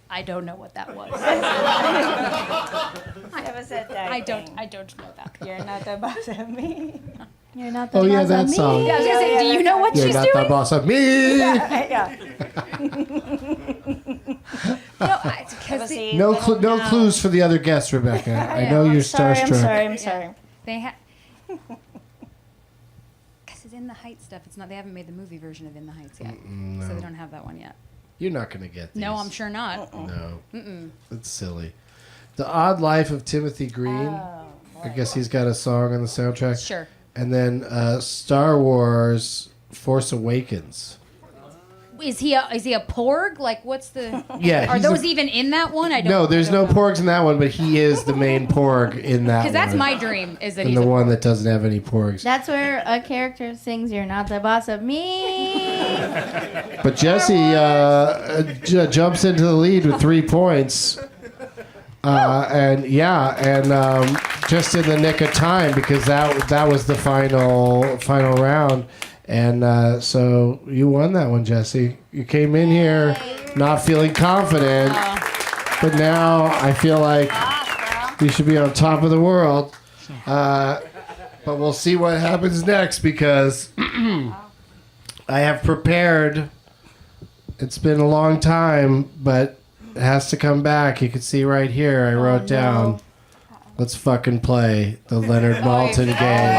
I don't know what that was. That was it. I don't know that. You're not the boss of me. You're not the Oh, yeah, boss that of me. song. I was gonna say, do you know what You're she's not doing? the boss of me. Yeah. No, because No clues for the other guests, Rebecca. I know you're Sorry, starstruck. I'm sorry. they have. Because it's In the Heights stuff. It's not. They haven't made the movie version of In the Heights yet, so they don't have that one yet. You're not going to get these. No, I'm sure not. No. It's silly. The Odd Life of Timothy Green. I guess he's got a song on the soundtrack. Sure. And then Star Wars Force Awakens. Is he a porg? Like, what's the? Yeah. Are he's those a- even in that one? I don't. No, there's I no don't know. porgs in that one, but he is the main porg in that one. Because that's my dream. Is that And he's the a one porg. that doesn't have any porgs. That's where a character sings, "You're not the boss of me." But Jesse jumps into the lead with 3 points. And just in the nick of time because that was the final round. And so you won that one, Jesse. You came in here not feeling confident, but now I feel like you should be on top of the world. But we'll see what happens next because I have prepared. It's been a long time, but it has to come back. You can see right here, I wrote down, let's fucking play the Leonard Maltin game.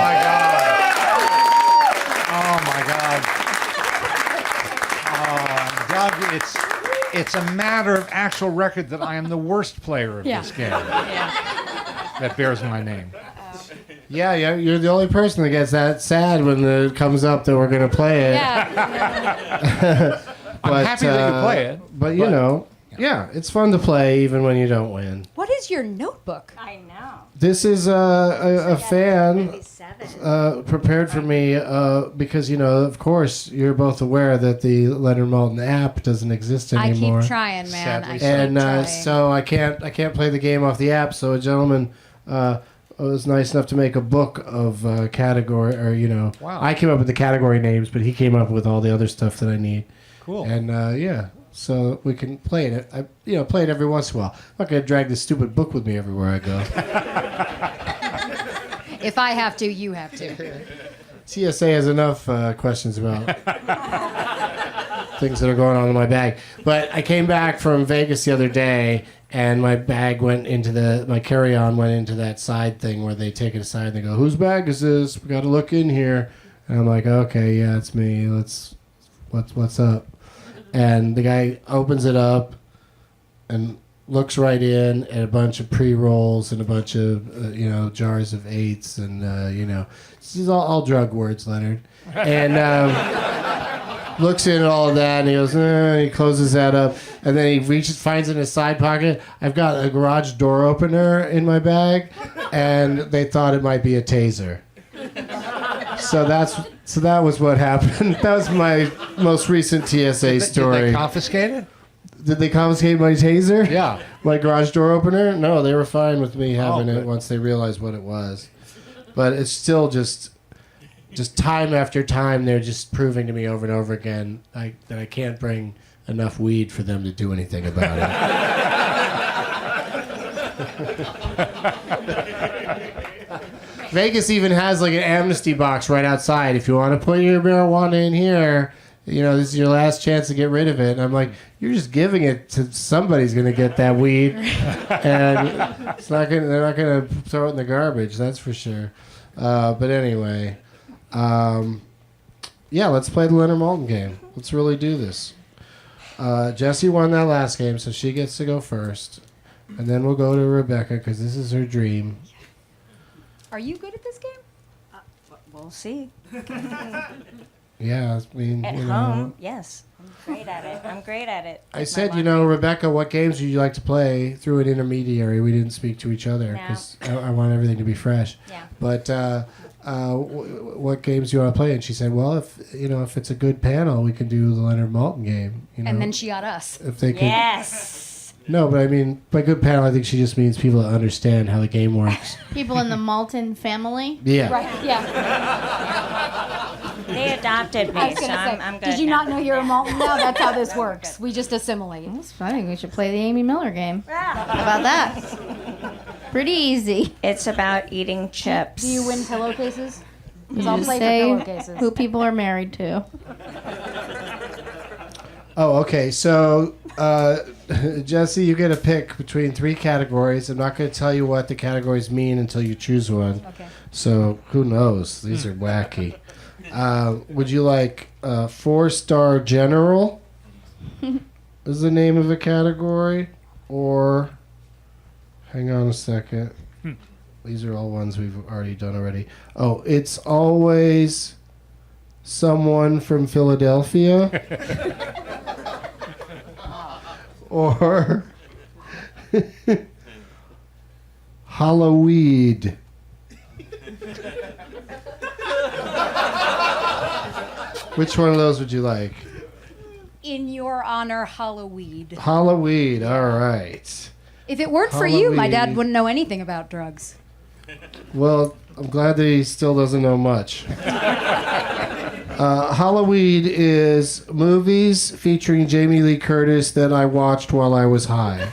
Oh my God. Doug, it's a matter of actual record that I am the worst player of this game. That bears my name. Yeah, you're the only person that gets that sad when it comes up that we're going to play it. Yeah. I'm happy that you play it. But, you know, yeah, it's fun to play even when you don't win. What is your notebook? I know. This is a fan Maybe 7. prepared for me because, you know, of course, you're both aware that the Leonard Maltin app doesn't exist anymore. I keep trying, man. Sadly I keep And trying. so I can't play the game off the app. So a gentleman was nice enough to make a book of category, or you know, Wow. I came up with the category names, but he came up with all the other stuff that I need. Cool. And yeah, so we can play it. I play it every once in a while. I'm not gonna drag this stupid book with me everywhere I go. If I have to, you have to. TSA has enough questions about things that are going on in my bag. But I came back from Vegas the other day, and my bag went into my carry-on went into that side thing where they take it aside and they go, "Whose bag is this? We got to look in here." And I'm like, "Okay, yeah, it's me. What's up?" And the guy opens it up and looks right in at a bunch of pre-rolls and a bunch of jars of eights and this is all drug words, Leonard. And looks in at all of that and he goes, he closes that up, and then he finds in his side pocket, I've got a garage door opener in my bag, and they thought it might be a taser. So that was what happened. That was my most recent TSA story. Did they confiscate it? Did they confiscate my taser? Yeah. My garage door opener? No, they were fine with me having good. it once they realized what it was. But it's still just time after time, they're just proving to me over and over again that I can't bring enough weed for them to do anything about it. Vegas even has like an amnesty box right outside. If you want to put your marijuana in here, this is your last chance to get rid of it. And I'm like, you're just giving it to somebody's going to get that weed, and they're not going to throw it in the garbage. That's for sure. But anyway, let's play the Leonard Maltin game. Let's really do this. Jessie won that last game, so she gets to go first, and then we'll go to Rebecca because this is her dream. Are you good at this game? We'll see. Yeah, I mean, At home, yes. I'm great at it. I said, Rebecca, what games would you like to play through an intermediary? We didn't speak to each other because I want everything to be fresh. Yeah. But what games do you want to play? And she said, well, if it's a good panel, we can do the Leonard Maltin game. And then she got us. If they could. Yes. No, but I mean, by good panel, I think she just means people that understand how the game works. People in the Maltin family. Yeah. Right, yeah. They adopted I me, was so going to say, I'm good. did you now. not know you're a Maltin? No, that's how this works. We just assimilate. That's funny. We should play the Amy Miller game. How about that? Pretty easy. It's about eating chips. Do you win pillowcases? You Because I'll just play for say pillowcases. who people are married to. Oh, okay. So, Jessie, you get a pick between 3 categories. I'm not going to tell you what the categories mean until you choose one. Okay. So, who knows? These are wacky. Would you like 4-star general is the name of a category? Or, hang on a second. These are all ones we've already done already. Oh, it's always someone from Philadelphia. Or Halloween. Which one of those would you like? In your honor, Halloween. Halloween, all right. If it weren't for you, my dad Halloween. wouldn't know anything about drugs. Well, I'm glad that he still doesn't know much. Halloween is movies featuring Jamie Lee Curtis that I watched while I was high.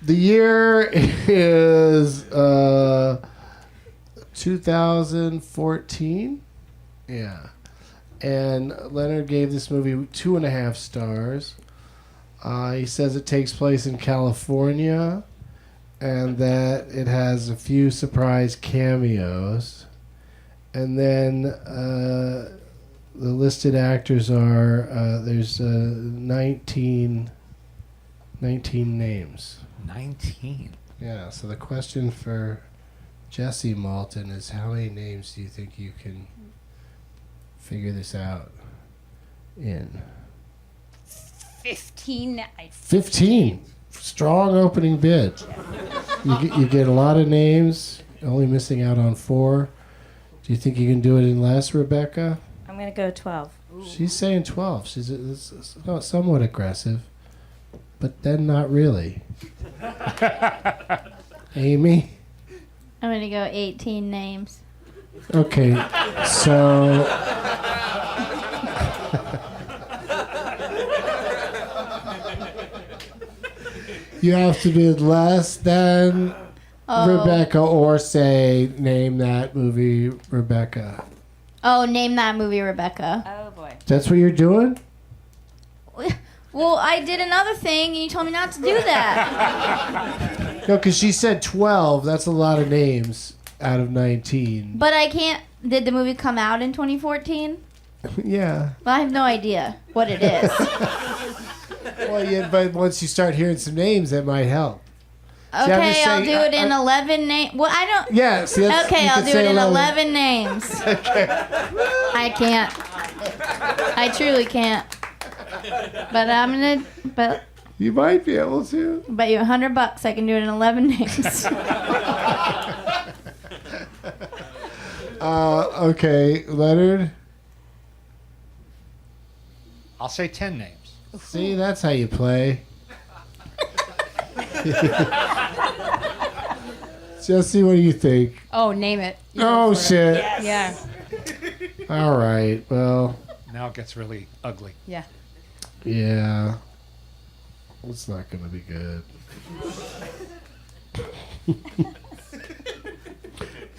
The year is 2014. Yeah. And Leonard gave this movie 2.5 stars. He says it takes place in California and that it has a few surprise cameos. And then the listed actors are, there's 19 names. 19. Yeah, so the question for Jessie Maltin is how many names do you think you can figure this out in? 15. 15. Strong opening bid. You get a lot of names, only missing out on 4. Do you think you can do it in less, Rebecca? I'm going to go 12. She's saying 12. She's somewhat aggressive, but then not really. Amy? I'm going to go 18 names. Okay, so You have to do less than Rebecca or say, name that movie, Rebecca. Oh, name that movie, Rebecca. Oh boy. That's what you're doing? Well, I did another thing, and you told me not to do that. No, because she said 12. That's a lot of names out of 19. But I can't. Did the movie come out in 2014? Yeah. Well, I have no idea what it is. Well, yeah, but once you start hearing some names, that might help. I'm Okay, just I'll saying, do it in 11 names. Well, I don't. Yeah, see, that's, Okay, you I'll could do say it in 11 names. I can't. I truly can't. But I'm gonna. But You might be able to. bet you $100 I can do it in 11 names. Okay, Leonard. I'll say 10 names. See, that's how you play. Jessie, what do you think? Oh, name it. You Oh, go for it. shit. Yeah. All right, well, Now it gets really ugly. Yeah. yeah. It's not going to be good.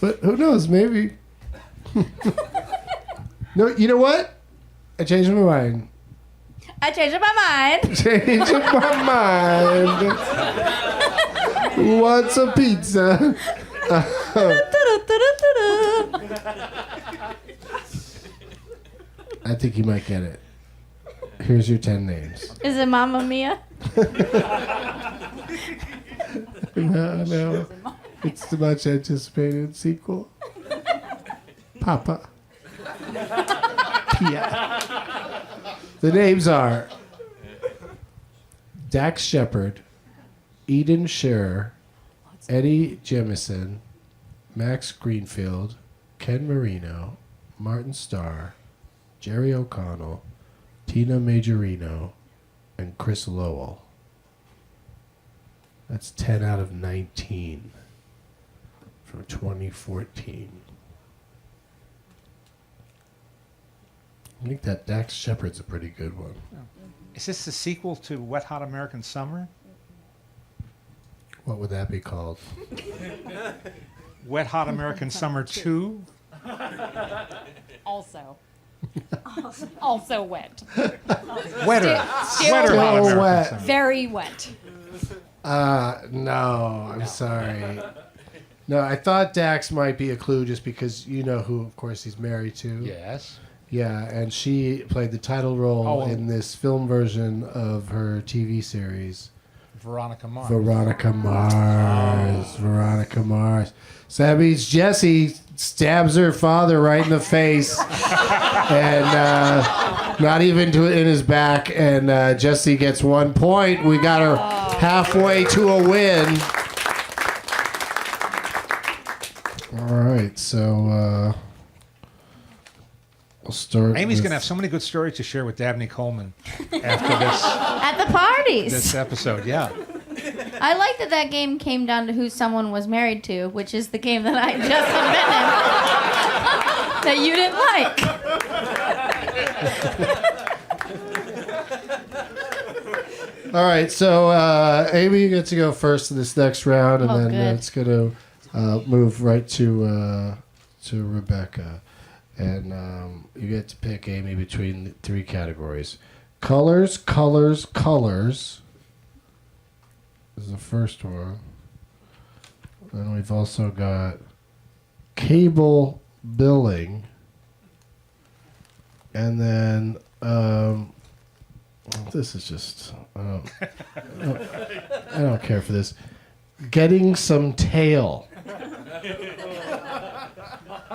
But who knows, maybe. No, you know what? I changed my mind. I changed my mind. Changed my mind. Who wants a pizza? I think you might get it. Here's your 10 names. Is it Mamma Mia? No. It's the much anticipated sequel. Papa. Pia. The names are Dax Shepard, Eden Shearer, Eddie Jemison, Max Greenfield, Ken Marino, Martin Starr, Jerry O'Connell, Tina Majorino, and Chris Lowell. That's 10 out of 19 from 2014. I think that Dax Shepard's a pretty good one. Is this the sequel to Wet Hot American Summer? What would that be called? Wet Hot American Summer 2? Also. Also wet. Wetter. Still Wetter Hot wet. American Wet. Summer. Very wet. No, I'm sorry. No, I thought Dax might be a clue just because you know who, of course, he's married to. Yes. Yeah, and she played the title role Oh. in this film version of her TV series. Veronica Mars. Veronica Mars. Veronica Mars. So that means Jessie stabs her father right in the face, and not even in his back. And Jessie gets 1 point. We got her halfway to a win. All right, so we'll start. Amy's with- going to have so many good stories to share with Dabney Coleman after At the parties. this episode. Yeah. I like that game came down to who someone was married to, which is the game that I just invented. That you didn't like. All right, so Amy, you get to go first in this next round, and Oh, then good. it's going to move right to Rebecca, and you get to pick, Amy, between the 3 categories: colors, colors, colors. This is the first one. Then we've also got cable billing, and then this is just I don't care for this. Getting some tail.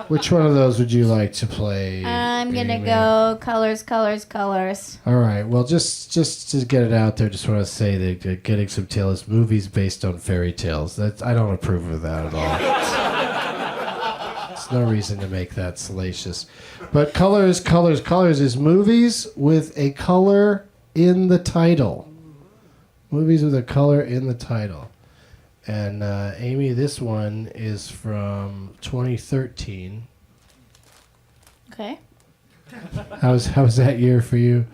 Which one of those would you like to play? I'm gonna Amy? go colors, colors, colors. All right. Well, just to get it out there, just want to say that Getting Some Tail is movies based on fairy tales. I don't approve of that at all. There's no reason to make that salacious. But colors, colors, colors is movies with a color in the title. Movies with a color in the title. And Amy, this one is from 2013. Okay. How's that year for you?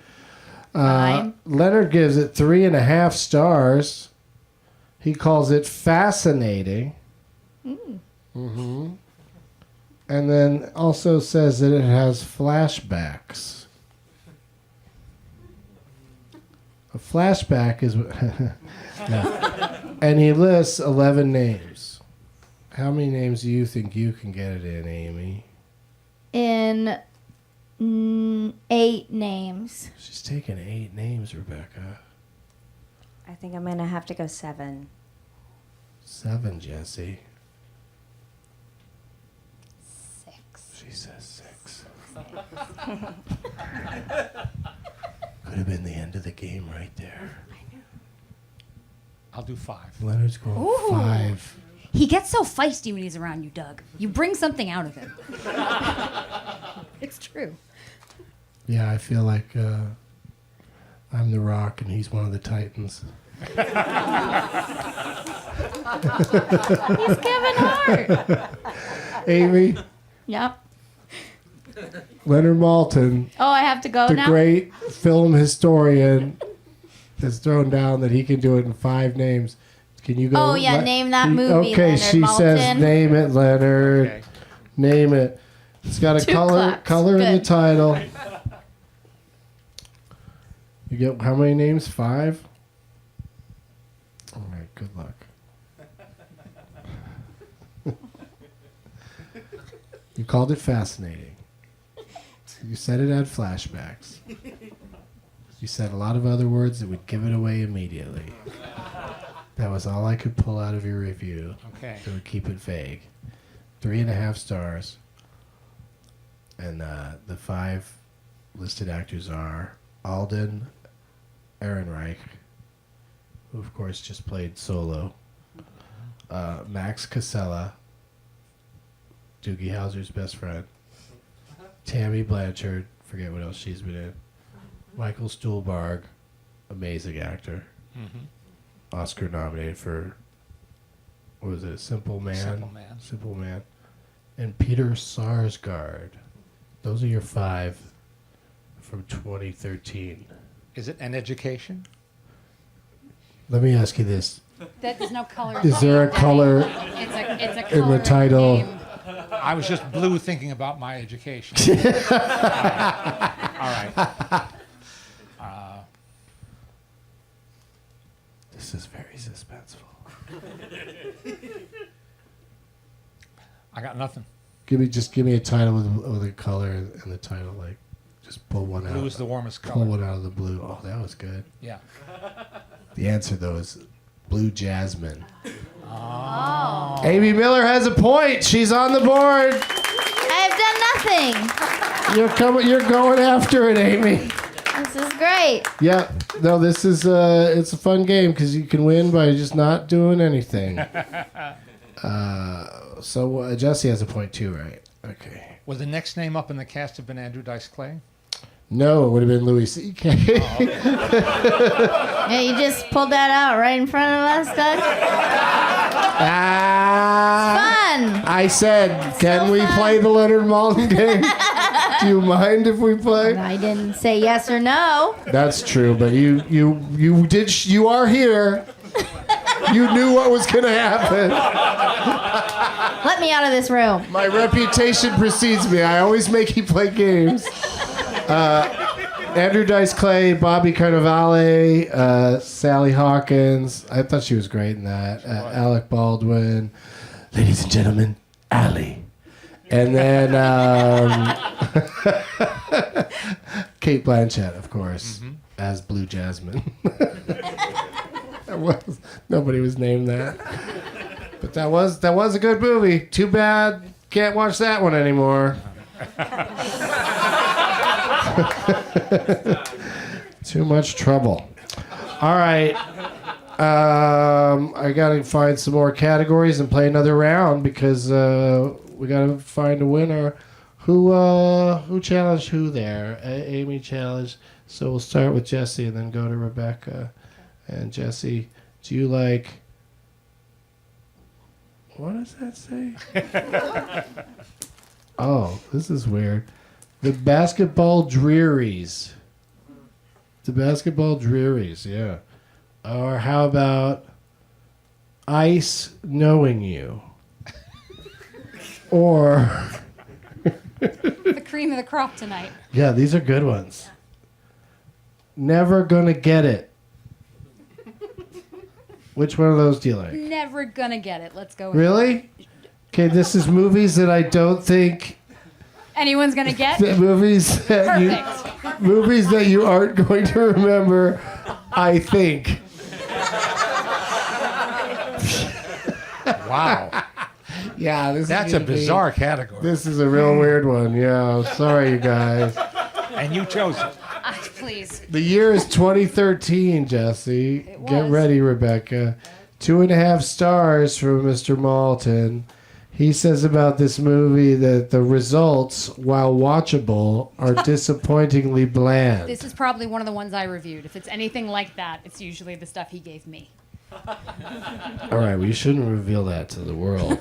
Fine. Leonard gives it 3.5 stars. He calls it fascinating. Mm-hmm. And then also says that it has flashbacks. A flashback is... No. And he lists 11 names. How many names do you think you can get it in, Amy? In 8 names. She's taking 8 names, Rebecca. I think I'm gonna have to go 7. 7, Jessie. 6. She says 6. Could have been the end of the game right there. I'll do 5. Leonard's going Ooh. 5. He gets so feisty when he's around you, Doug. You bring something out of him. It's true. Yeah, I feel like I'm the Rock and he's one of the Titans. He's Kevin Hart. Amy, Yep. Leonard Maltin, Oh, I have to go the now? great film historian, has thrown down that he can do it in 5 names. Can you go? Oh, yeah, name that movie, Okay, Leonard she says, Maltin. name it, Leonard. Okay. Name it. It's got a 2 color claps. in the Good. title. You get how many names? 5? All right, good luck. You called it fascinating. You said it had flashbacks. You said a lot of other words that would give it away immediately. That was all I could pull out of your review. Okay. That would keep it vague. 3.5 stars. And the 5 listed actors are Alden Ehrenreich, who of course just played Solo, Max Casella, Doogie Howser's best friend, Tammy Blanchard, forget what else she's been in, Michael Stuhlbarg, amazing actor, Oscar nominated for, what was it, Simple Man? Simple Man. Simple Man. And Peter Sarsgaard. Those are your 5 from 2013. Is it an education? Let me ask you this. There's no color. Is there a color It's a in the color title? name. I was just blue thinking about my education. All right. This is very suspenseful. I got nothing. Give me a title with a color and the title, like just pull one out. Blue is the warmest Pull color. one out of the blue. Oh, that was good. Yeah. The answer though is Blue Jasmine. Oh. Amy Miller has a point. She's on the board. I've done nothing. You're going after it, Amy. This is great. Yeah. No, this is it's a fun game because you can win by just not doing anything. So Jessie has a point too, right? Okay. Would the next name up in the cast have been Andrew Dice Clay? No, it would have been Louis C.K. Yeah, you just pulled that out right in front of us, Doug. Fun. I said, can we play the Leonard Maltin game? Do you mind if we play? I didn't say yes or no. That's true, but you are here. You knew what was going to happen. Let me out of this room. My reputation precedes me. I always make you play games. Andrew Dice Clay, Bobby Cannavale, Sally Hawkins. I thought she was great in that. Alec Baldwin. Ladies and gentlemen, Allie. And then Kate Blanchett, of course, as Blue Jasmine. Nobody was named that. But that was a good movie. Too bad can't watch that one anymore. Too much trouble. All right. I got to find some more categories and play another round because we got to find a winner. Who challenged who there? Amy challenged. So we'll start with Jessie and then go to Rebecca. And Jessie, do you like... What does that say? Oh, this is weird. The Basketball Drearies. The Basketball Drearies, yeah. Or how about Ice Knowing You. Or, The cream of the crop tonight. yeah, these are good ones. Never Gonna Get It. Which one of those do you like? Never gonna get it. Let's go with Really? Okay, this is movies that I don't think anyone's gonna get. movies that you aren't going to remember. I think. Wow. Yeah, That's a bizarre category. This is a real weird one. Yeah, sorry, you guys. And you chose it. Please. The year is 2013, Jessie. It Get was. ready, Rebecca. 2.5 stars from Mr. Maltin. He says about this movie that the results, while watchable, are disappointingly bland. This is probably one of the ones I reviewed. If it's anything like that, it's usually the stuff he gave me. All right, well, you shouldn't reveal that to the world.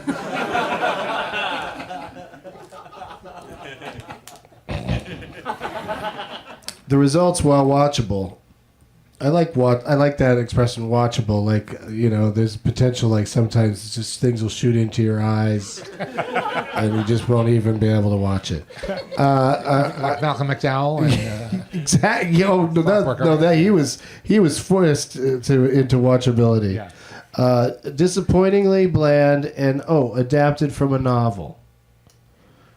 The results, while watchable, I like that expression, watchable. Like, you know, there's potential. Like sometimes it's just things will shoot into your eyes, and you just won't even be able to watch it. Like Malcolm McDowell and Exactly. Yo, that he was forced into watchability. Yeah. Disappointingly bland and adapted from a novel.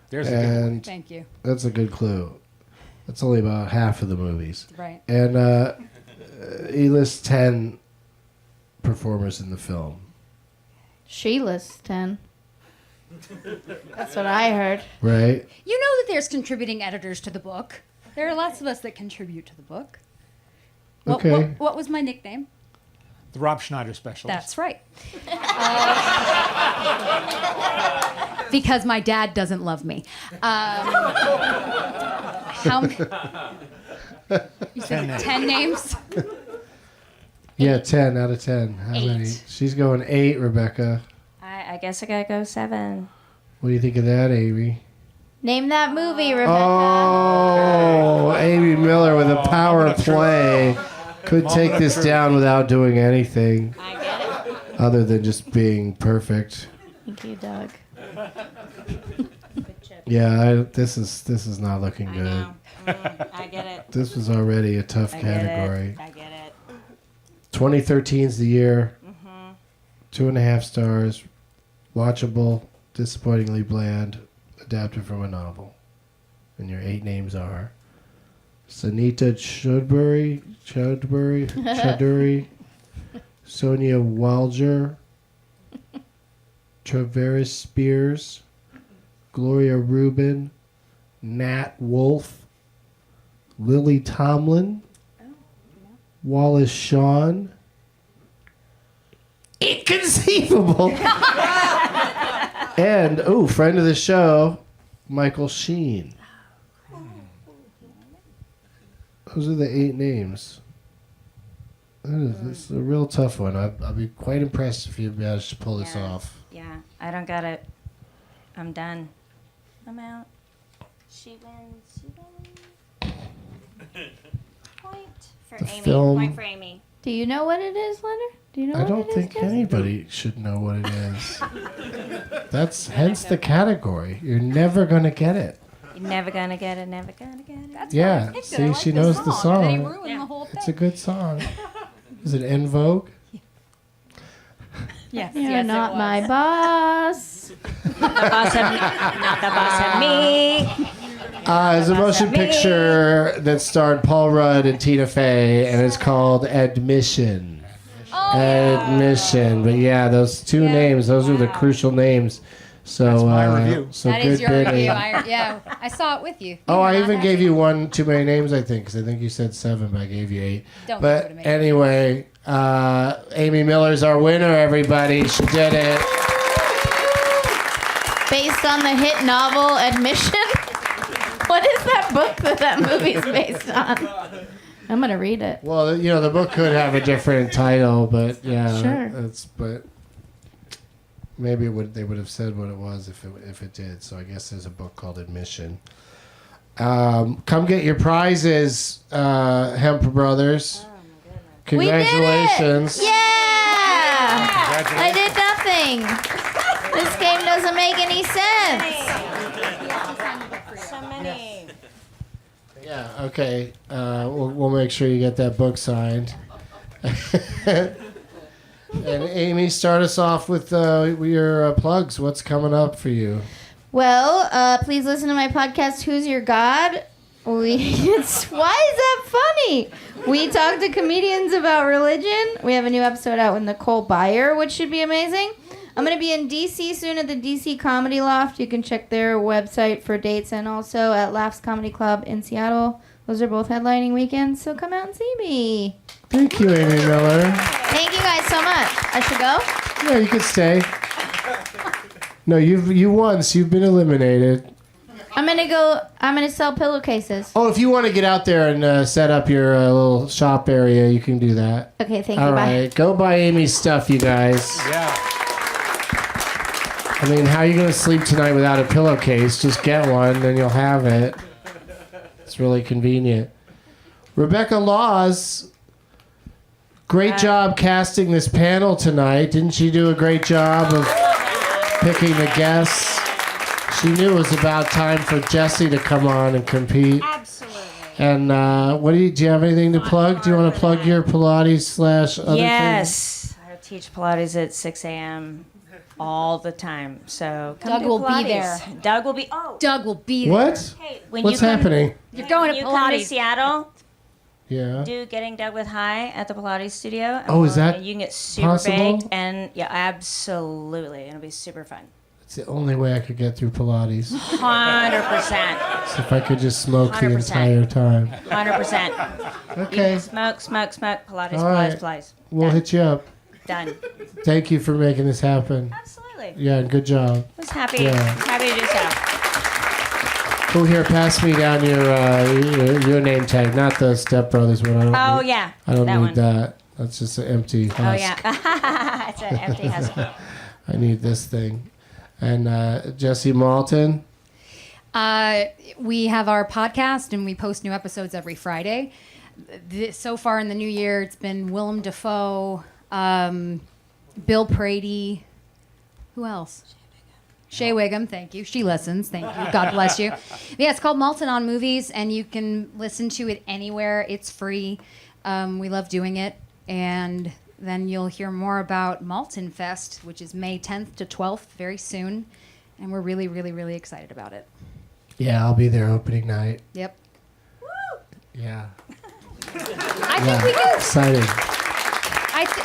There's a good one. And Thank you. that's a good clue. That's only about half of the movies. Right. And he lists 10 performers in the film. She lists 10. That's what I heard. Right? You know that there's contributing editors to the book. There are lots of us that contribute to the book. Okay. What was my nickname? The Rob Schneider specialist. That's right. Because my dad doesn't love me. You said 10 names? Yeah, 10 out of 10. How 8. many? She's going 8, Rebecca. I guess I gotta go 7. What do you think of that, Amy? Name that movie, Rebecca. Oh, Amy Miller with a power play. Could take this down without doing anything I get it. other than just being perfect. Thank you, Doug. Yeah, this is not looking I good. know. I get it. This was already a tough I category. Get it. I get it. 2013's the year. 2.5 stars. Watchable. Disappointingly bland. Adapted from a novel. And your 8 names are Sanita Chudbury, Sonia Walger, Traveris Spears, Gloria Rubin, Nat Wolfe, Lily Tomlin, Wallace Shawn, inconceivable, and friend of the show, Michael Sheen. Those are the 8 names. This is a real tough one. I'll be quite impressed if you manage to pull this Yeah. off. Yeah, I don't got it. I'm done. I'm out. She wins. Point for The Amy. film- Point for Amy. Do you know what it is, Leonard? Do you know I what don't it is, think Jesse? anybody should know what it is. That's hence the category. You're never gonna get it. You're never gonna get it. Never gonna get it. That's Yeah, why I picked see, it. I like she this knows the song. And then he song. ruined the whole thing. It's a good song. Is it En Vogue? Yes, You're yes, not it was. my boss. Not the boss of me. It's a motion picture that starred Paul Rudd and Tina Fey, and it's called Admission. Oh, Admission. But yeah, those 2 names, those are the crucial names. So, That's my review. so that good is your bidding. review. I saw it with you. Oh, I You were even not gave happy. you one too many names, I think, because I think you said 7, but I gave you 8. Don't But give it to me. anyway, Amy Miller's our winner, everybody. She did it. Based on the hit novel Admission? What is that book that movie's based on? I'm going to read it. Well, you know, the book could have a different title, but yeah, Sure. but maybe they would have said what it was if it did. So I guess there's a book called Admission. Come get your prizes, Hemp Brothers. We did it! Congratulations. Yeah! I did doing? This game doesn't make any sense. So many. Yeah, okay. We'll make sure you get that book signed. And Amy, start us off with your plugs. What's coming up for you? Well, please listen to my podcast, Who's Your God? Why is that funny? We talk to comedians about religion. We have a new episode out with Nicole Byer, which should be amazing. I'm going to be in D.C. soon at the D.C. Comedy Loft. You can check their website for dates, and also at Laughs Comedy Club in Seattle. Those are both headlining weekends, so come out and see me. Thank you, Amy Miller. Thank you guys so much. I should go? Yeah, you can stay. No, you won, so you've been eliminated. I'm going to sell pillowcases. Oh, if you want to get out there and set up your little shop area, you can do that. Okay, thank you. All Bye. right, go buy Amy's stuff, you guys. Yeah. I mean, how are you going to sleep tonight without a pillowcase? Just get one, then you'll have it. It's really convenient. Rebecca Laws, great job casting this panel tonight. Didn't she do a great job of picking the guests? She knew it was about time for Jessie to come on and compete. Absolutely. And do you have anything to plug? Do you want to plug your Pilates / other things? Yes. I teach Pilates at 6 a.m. all the time. So come Doug do will be Pilates. there. Doug will be. Oh. Doug will be there. What? Hey, when What's you come, happening? You're going when to you come to Pilates. Seattle, Yeah. do Getting Doug with High at the Pilates studio. And Oh, is that you can get super possible? baked, and yeah, absolutely, it'll be super fun. It's the only way I could get through Pilates. 100%. So if I could just smoke the 100%. entire time. 100%. Okay. Smoke, Pilates, All right. Pilates. We'll Done. hit you up. Done. Thank you for making this happen. Absolutely. Yeah, good job. I was happy. Yeah. Happy to do so. Oh, here, pass me down your name tag, not the Step Brothers one. Oh yeah. I don't that need one. that. That's just an empty husk. Oh yeah. It's an empty husk. I need this thing. And Jessie Maltin. We have our podcast, and we post new episodes every Friday. So far in the new year, it's been Willem Dafoe, Bill Prady. Who else? Shea Wiggum, thank you. She listens, thank you. God bless you. Yeah, it's called Maltin on Movies, and you can listen to it anywhere. It's free. We love doing it. And then you'll hear more about Maltin Fest, which is May 10th to 12th, very soon. And we're really, really, really excited about it. Yeah, I'll be there opening night. Yep. Yeah. I think we can. Exciting.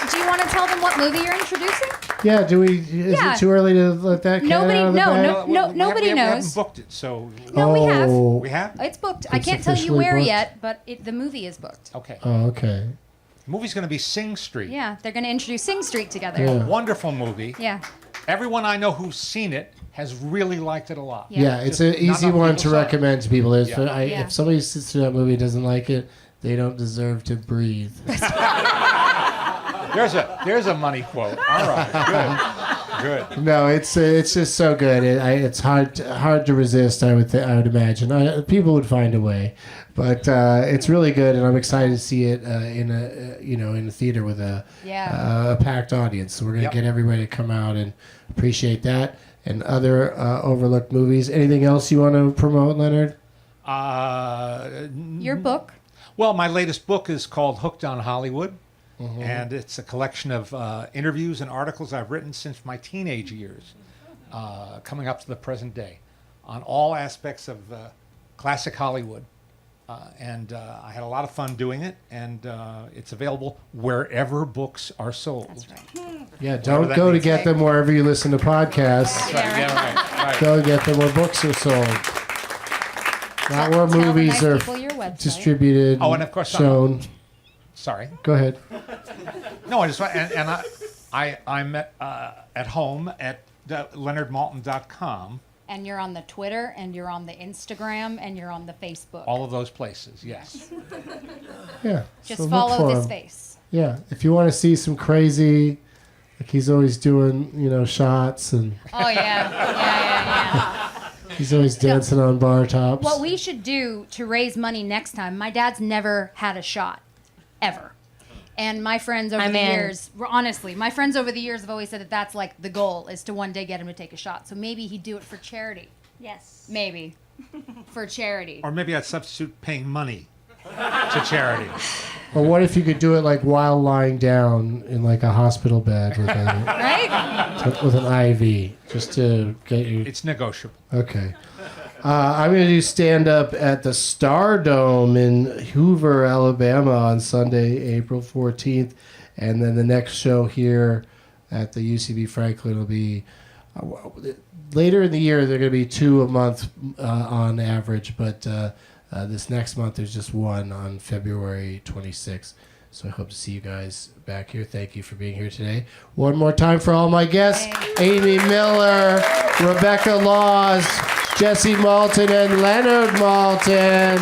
Do you want to tell them what movie you're introducing? Yeah, is Yeah. it too early to let that cat Nobody- out of the no, bag? no. We Nobody haven't knows. booked it, so No, we have. Oh. we have. It's booked. I It's can't tell you officially where booked? yet, but the movie is booked. Okay. Oh, okay. The movie's going to be Sing Street. Yeah, they're going to introduce Sing Street together. Yeah. Wonderful movie. Yeah. Everyone I know who's seen it has really liked it a lot. Yeah. Yeah, it's Just an not easy enough one people to saw it. recommend to people. Yeah. Yeah. If somebody sits through that movie and doesn't like it, they don't deserve to breathe. There's a money quote. All right. Good. No, it's just so good. It's hard to resist. I would imagine. People would find a way, but it's really good, and I'm excited to see it in a theater with a packed audience. So we're gonna Yep. get everybody to come out and appreciate that and other overlooked movies. Anything else you want to promote, Leonard? Your book. Well, my latest book is called Hooked on Hollywood, and it's a collection of interviews and articles I've written since my teenage years, coming up to the present day, on all aspects of classic Hollywood. And I had a lot of fun doing it, and it's available wherever books are sold. That's right. Yeah, don't that go to means. get them wherever you listen to podcasts. Right. Go get them where books are sold. Not where Tell the movies nice are people your website. distributed. Oh, and of course, shown. Sorry. Go ahead. No, I just and I'm at home at leonardmaltin.com. And you're on the Twitter, and you're on the Instagram, and you're on the Facebook. All of those places, yes. Yeah. Just so look follow for this him. face. Yeah. If you want to see some crazy, like he's always doing, shots and Oh yeah. he's always dancing on bar tops. What we should do to raise money next time, my dad's never had a shot, ever. And my friends over I'm the in. years, honestly, my friends over the years have always said that that's like the goal is to one day get him to take a shot. So maybe he'd do it for charity. Yes. Maybe. For charity. Or maybe I'd substitute paying money to charity. Or what if you could do it like while lying down in like a hospital bed with, Right? with an IV, just to get you. It's negotiable. Okay. I'm going to do stand-up at the Star Dome in Hoover, Alabama on Sunday, April 14th. And then the next show here at the UCB Franklin will be... later in the year, they're going to be 2 a month on average, but this next month there's just one on February 26th. So I hope to see you guys back here. Thank you for being here today. One more time for all my guests, Amy Miller, Rebecca Laws, Jessie Maltin, and Leonard Maltin.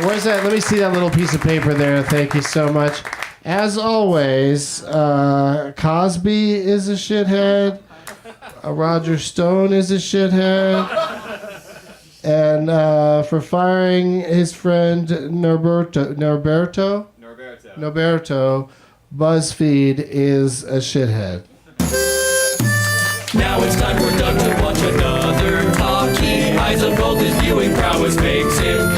Where's that? Let me see that little piece of paper there. Thank you so much. As always, Cosby is a shithead. Roger Stone is a shithead. And for firing his friend Norberto, BuzzFeed is a shithead. Now it's time we're done to watch another talkie. Eyes of gold, his viewing prowess makes him